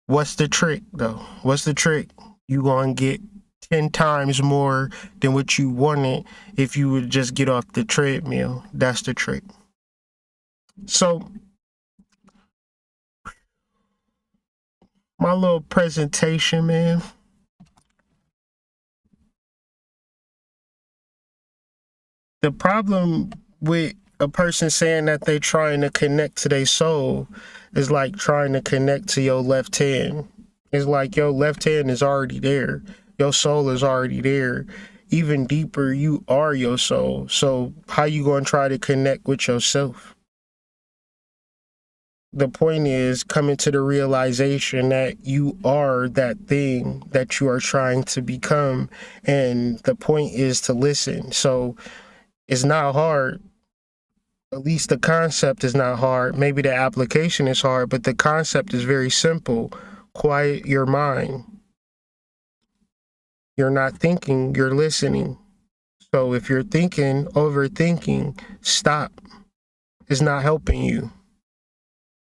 What's the trick though? What's the trick? You gonna get 10 times more than what you wanted if you would just get off the treadmill. That's the trick. So my little presentation, man. The problem with a person saying that they trying to connect to their soul is like trying to connect to your left hand. It's like your left hand is already there. Your soul is already there. Even deeper, you are your soul. So how you going to try to connect with yourself? The point is coming to the realization that you are that thing that you are trying to become. And the point is to listen. So it's not hard. At least the concept is not hard. Maybe the application is hard, but the concept is very simple. Quiet your mind. You're not thinking, you're listening. So if you're thinking, overthinking, stop. It's not helping you.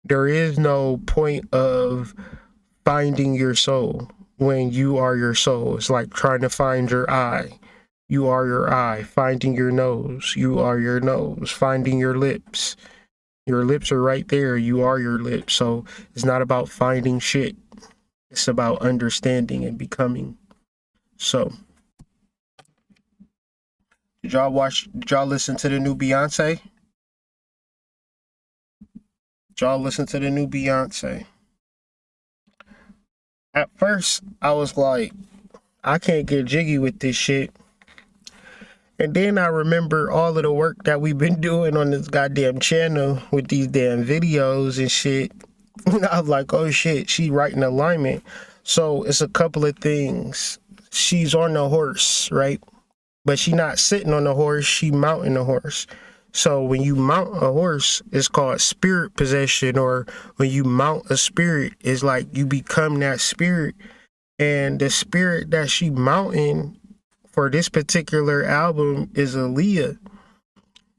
There is no point of finding your soul when you are your soul. It's like trying to find your eye. You are your eye. Finding your nose. You are your nose. Finding your lips. Your lips are right there. You are your lips. So it's not about finding shit. It's about understanding and becoming. So, did y'all listen to the new Beyonce? Did y'all listen to the new Beyonce? At first, I was like, I can't get jiggy with this shit. And then I remember all of the work that we've been doing on this goddamn channel with these damn videos and shit. I was like, oh shit, she right in alignment. So it's a couple of things. She's on the horse, right? But she not sitting on the horse, she mounting the horse. So when you mount a horse, it's called spirit possession, or when you mount a spirit, it's like you become that spirit. And the spirit that she mounting for this particular album is Aaliyah.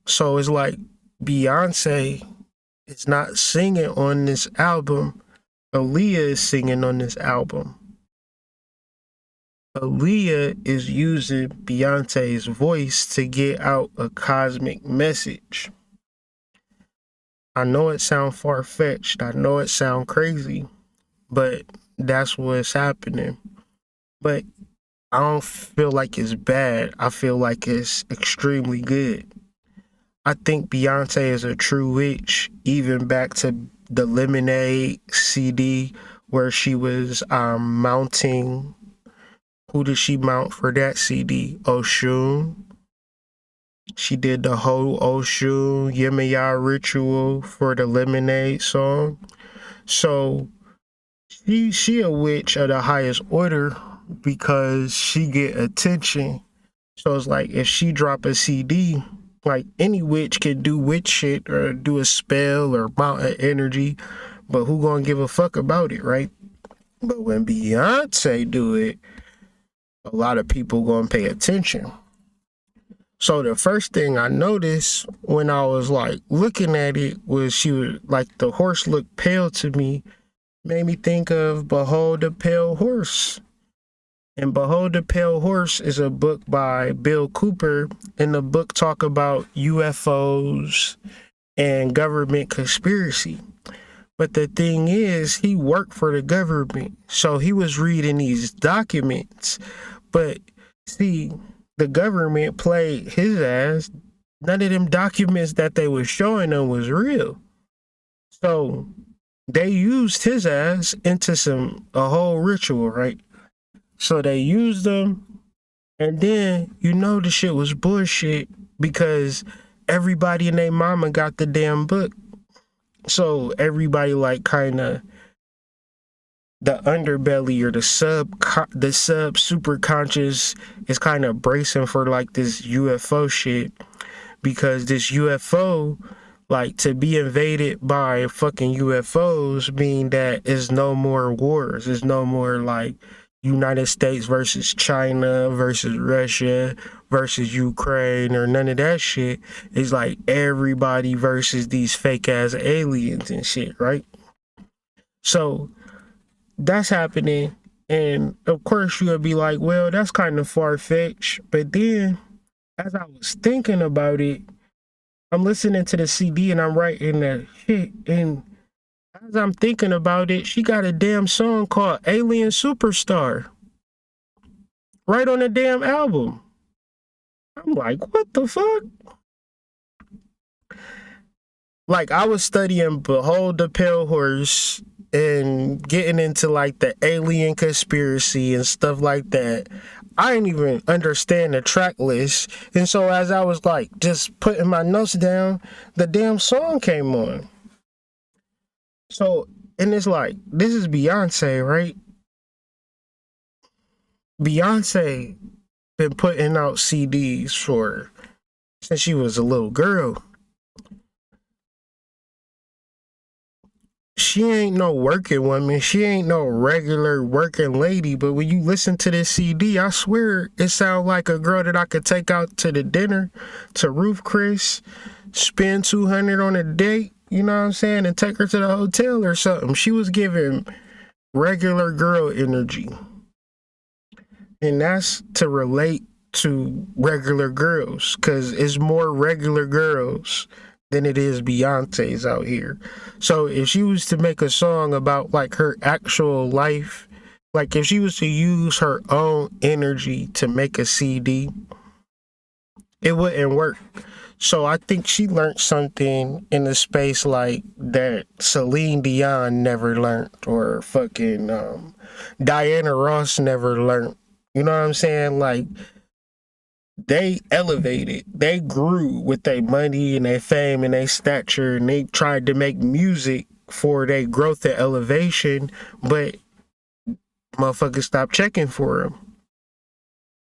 So it's like Beyonce is not singing on this album. Aaliyah is singing on this album. Aaliyah is using Beyonce's voice to get out a cosmic message. I know it sounds far-fetched. I know it sounds crazy, but that's what's happening. But I don't feel like it's bad. I feel like it's extremely good. I think Beyonce is a true witch, even back to the Lemonade CD where she was mounting. Who did she mount for that CD? Oshun. She did the whole Oshun Yemaya ritual for the Lemonade song. So she a witch of the highest order because she get attention. So it's like if she drop a CD, like any witch can do witch shit or do a spell or mount an energy, but who gonna give a fuck about it, right? But when Beyonce do it, a lot of people gonna pay attention. So the first thing I noticed when I was like looking at it was she was like, the horse looked pale to me, made me think of Behold the Pale Horse. And Behold the Pale Horse is a book by Bill Cooper, and the book talk about UFOs and government conspiracy. But the thing is, he worked for the government, so he was reading these documents. But see, the government played his ass. None of them documents that they was showing them was real. So they used his ass into a whole ritual, right? So they used them, and then the shit was bullshit because everybody and their mama got the damn book. So everybody like kind of the underbelly or the sub super conscious is kind of bracing for like this UFO shit, because this UFO, like, to be invaded by fucking UFOs mean that it's no more wars. It's no more like United States versus China versus Russia versus Ukraine or none of that shit. It's like everybody versus these fake ass aliens and shit, right? So that's happening, and of course you'll be like, well, that's kind of far-fetched. But then as I was thinking about it, I'm listening to the CD and I'm writing that shit, and as I'm thinking about it, she got a damn song called Alien Superstar right on the damn album. I'm like, what the fuck? Like, I was studying Behold the Pale Horse and getting into like the alien conspiracy and stuff like that. I didn't even understand the track list. And so as I was like just putting my notes down, the damn song came on. So, and it's like, this is Beyonce, right? Beyonce been putting out CDs since she was a little girl. She ain't no working woman. She ain't no regular working lady. But when you listen to this CD, I swear it sounds like a girl that I could take out to the dinner, to Ruth Chris, spend $200 on a date, you know what I'm saying, and take her to the hotel or something. She was giving regular girl energy. And that's to relate to regular girls, because it's more regular girls than it is Beyonce's out here. So if she was to make a song about like her actual life, like if she was to use her own energy to make a CD, it wouldn't work. So I think she learned something in the space like that Celine Dion never learned, or fucking Diana Ross never learned. You know what I'm saying? Like, they elevated, they grew with their money and their fame and their stature, and they tried to make music for their growth and elevation, but motherfuckers stopped checking for them.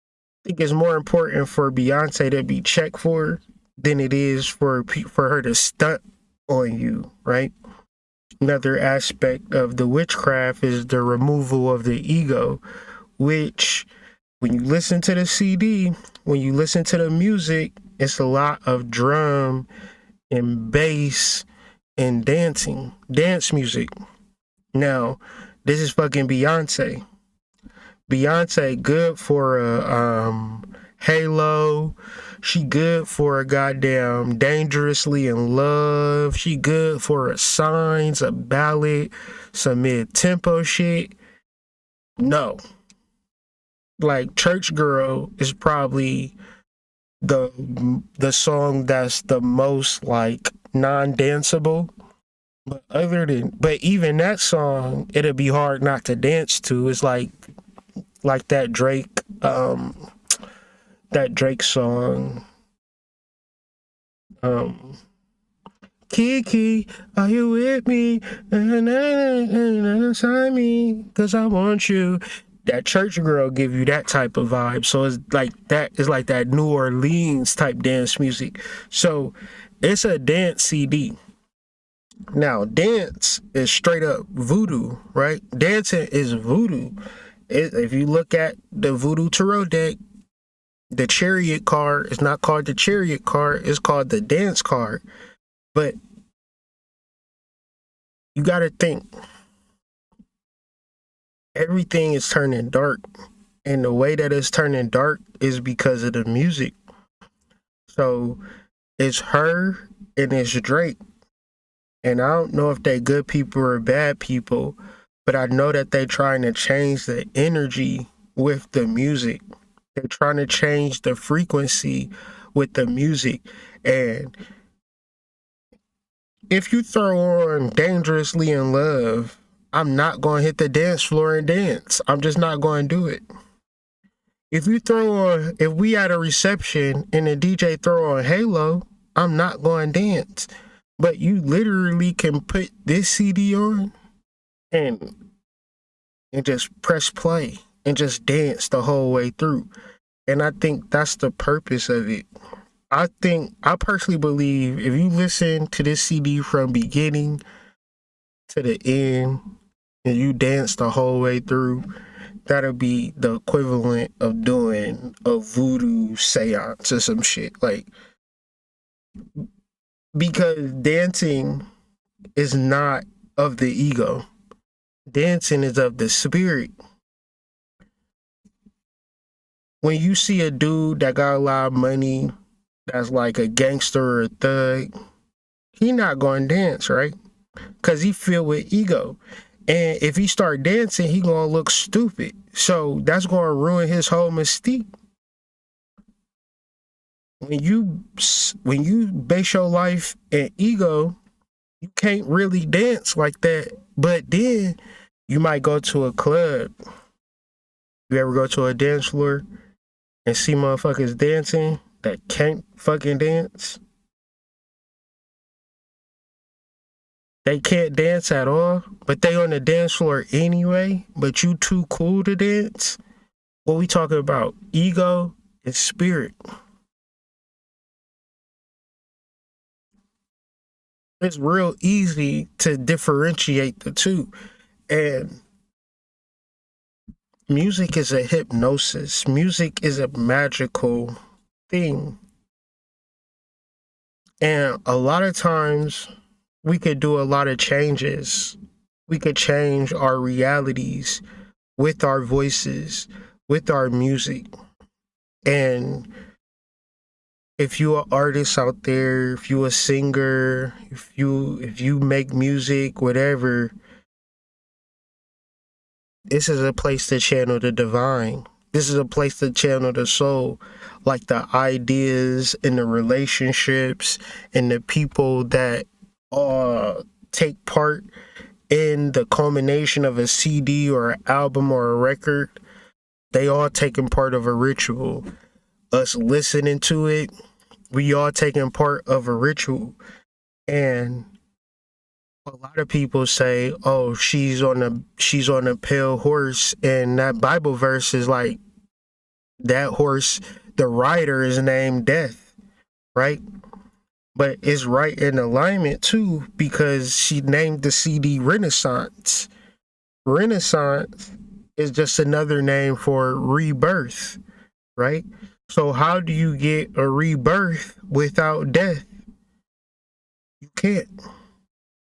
I think it's more important for Beyonce to be checked for than it is for her to stunt on you, right? Another aspect of the witchcraft is the removal of the ego, which when you listen to the CD, when you listen to the music, it's a lot of drum and bass and dance music. Now, this is fucking Beyonce. Beyonce good for a Halo. She good for a goddamn Dangerously in Love. She good for a Signs, a ballad, some mid-tempo shit. No. Like, Church Girl is probably the song that's the most like non-danceable. But even that song, it'll be hard not to dance to. It's like that Drake song. Kiki, are you with me? Sign me, 'cause I want you. That Church Girl give you that type of vibe. So it's like that New Orleans type dance music. So it's a dance CD. Now, dance is straight up voodoo, right? Dancing is voodoo. If you look at the Voodoo Tarot deck, the Chariot card is not called the Chariot card, it's called the Dance card. But you gotta think, everything is turning dark, and the way that it's turning dark is because of the music. So it's her and it's Drake, and I don't know if they good people or bad people, but I know that they trying to change the energy with the music. They're trying to change the frequency with the music. And if you throw on Dangerously in Love, I'm not going to hit the dance floor and dance. I'm just not going to do it. If we at a reception and the DJ throw on Halo, I'm not going to dance. But you literally can put this CD on and just press play and just dance the whole way through. And I think that's the purpose of it. I personally believe if you listen to this CD from beginning to the end and you dance the whole way through, that'll be the equivalent of doing a voodoo seance or some shit. Like, because dancing is not of the ego. Dancing is of the spirit. When you see a dude that got a lot of money, that's like a gangster or a thug, he not going to dance, right? Because he filled with ego. And if he start dancing, he going to look stupid. So that's going to ruin his whole mystique. When you base your life in ego, you can't really dance like that. But then you might go to a club. You ever go to a dance floor and see motherfuckers dancing that can't fucking dance? They can't dance at all, but they on the dance floor anyway, but you too cool to dance? What we talking about? Ego and spirit. It's real easy to differentiate the two. And music is a hypnosis. Music is a magical thing. And a lot of times we could do a lot of changes. We could change our realities with our voices, with our music. And if you an artist out there, if you a singer, if you make music, whatever, this is a place to channel the divine. This is a place to channel the soul, like the ideas and the relationships and the people that take part in the culmination of a CD or an album or a record. They all taking part of a ritual. Us listening to it, we all taking part of a ritual. And a lot of people say, oh, she's on a pale horse, and that Bible verse is like, that horse, the rider is named Death, right? But it's right in alignment too, because she named the CD Renaissance. Renaissance is just another name for rebirth, right? So how do you get a rebirth without death? You can't.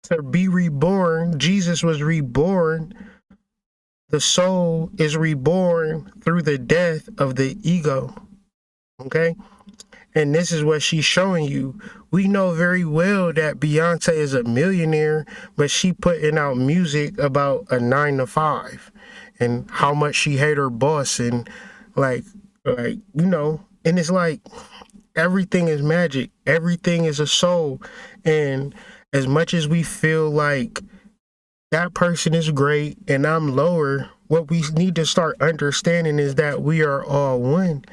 To be reborn, Jesus was reborn. The soul is reborn through the death of the ego. Okay? And this is what she's showing you. We know very well that Beyonce is a millionaire, but she putting out music about a 9-to-5 and how much she hate her boss, and like, and it's like, everything is magic. Everything is a soul. And as much as we feel like that person is great and I'm lower, what we need to start understanding is that we are all one.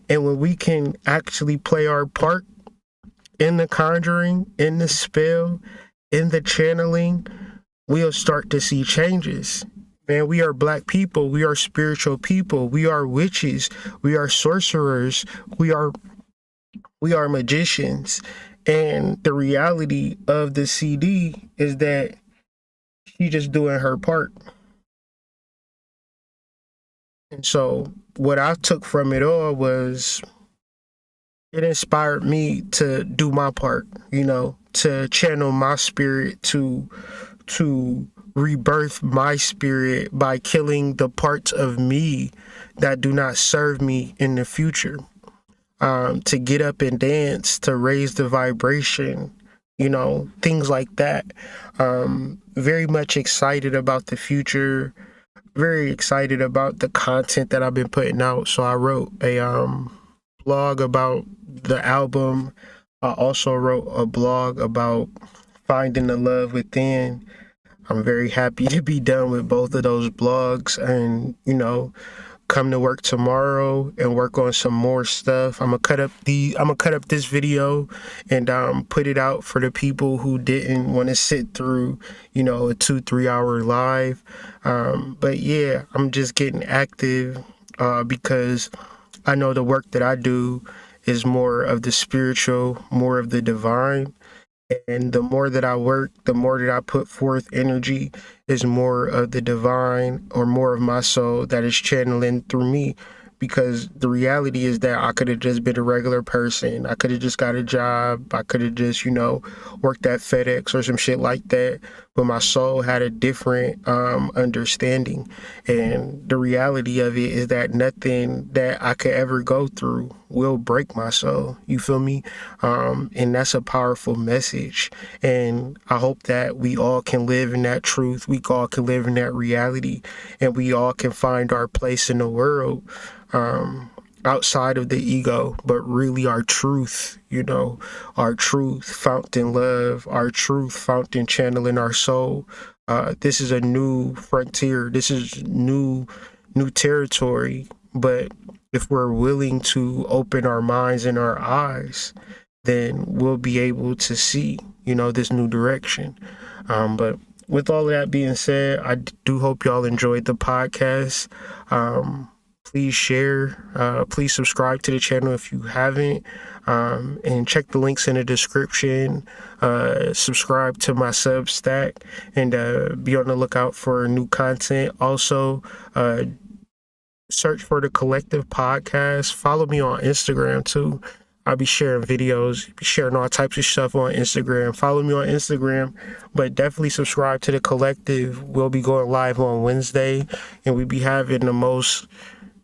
And when we can actually play our part in the conjuring, in the spell, in the channeling, we'll start to see changes. Man, we are black people. We are spiritual people. We are witches. We are sorcerers. We are magicians. And the reality of the CD is that she's just doing her part. And so what I took from it all was, it inspired me to do my part, to channel my spirit, to rebirth my spirit by killing the parts of me that do not serve me in the future. To get up and dance, to raise the vibration, things like that. Very much excited about the future, very excited about the content that I've been putting out. So I wrote a blog about the album. I also wrote a blog about finding the love within. I'm very happy to be done with both of those blogs and, come to work tomorrow and work on some more stuff. I'm gonna cut up this video and put it out for the people who didn't want to sit through, a 2-3 hour live. But yeah, I'm just getting active because I know the work that I do is more of the spiritual, more of the divine. And the more that I work, the more that I put forth energy is more of the divine or more of my soul that is channeling through me. Because the reality is that I could have just been a regular person. I could have just got a job. I could have just, worked at FedEx or some shit like that. But my soul had a different understanding. And the reality of it is that nothing that I could ever go through will break my soul. You feel me? And that's a powerful message. And I hope that we all can live in that truth. We all can live in that reality. And we all can find our place in the world. Outside of the ego, but really our truth, our truth found in love, our truth found in channeling our soul. This is a new frontier. This is new territory. But if we're willing to open our minds and our eyes, then we'll be able to see, this new direction. But with all of that being said, I do hope y'all enjoyed the podcast. Please share, please subscribe to the channel if you haven't, and check the links in the description. Subscribe to my Substack and be on the lookout for new content. Also, search for the Collective Podcast. Follow me on Instagram too. I'll be sharing videos, sharing all types of stuff on Instagram. Follow me on Instagram, but definitely subscribe to the Collective. We'll be going live on Wednesday, and we'll be having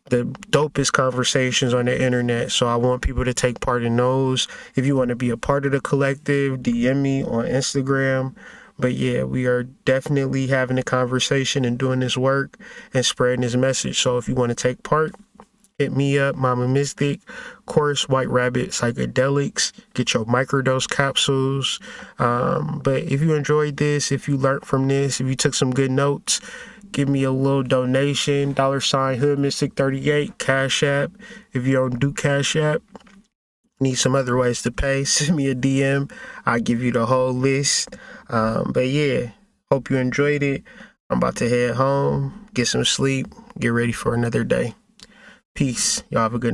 the dopest conversations on the internet. So I want people to take part in those. If you want to be a part of the Collective, DM me on Instagram. But yeah, we are definitely having a conversation and doing this work and spreading this message. So if you want to take part, hit me up, Mama Mystic, Course, White Rabbit, Psychedelics, get your microdose capsules. But if you enjoyed this, if you learned from this, if you took some good notes, give me a little donation, $ Hood Mystic 38, Cash App. If you don't do Cash App, need some other ways to pay, send me a DM. I'll give you the whole list. But yeah, hope you enjoyed it. I'm about to head home, get some sleep, get ready for another day. Peace. Y'all have a good night.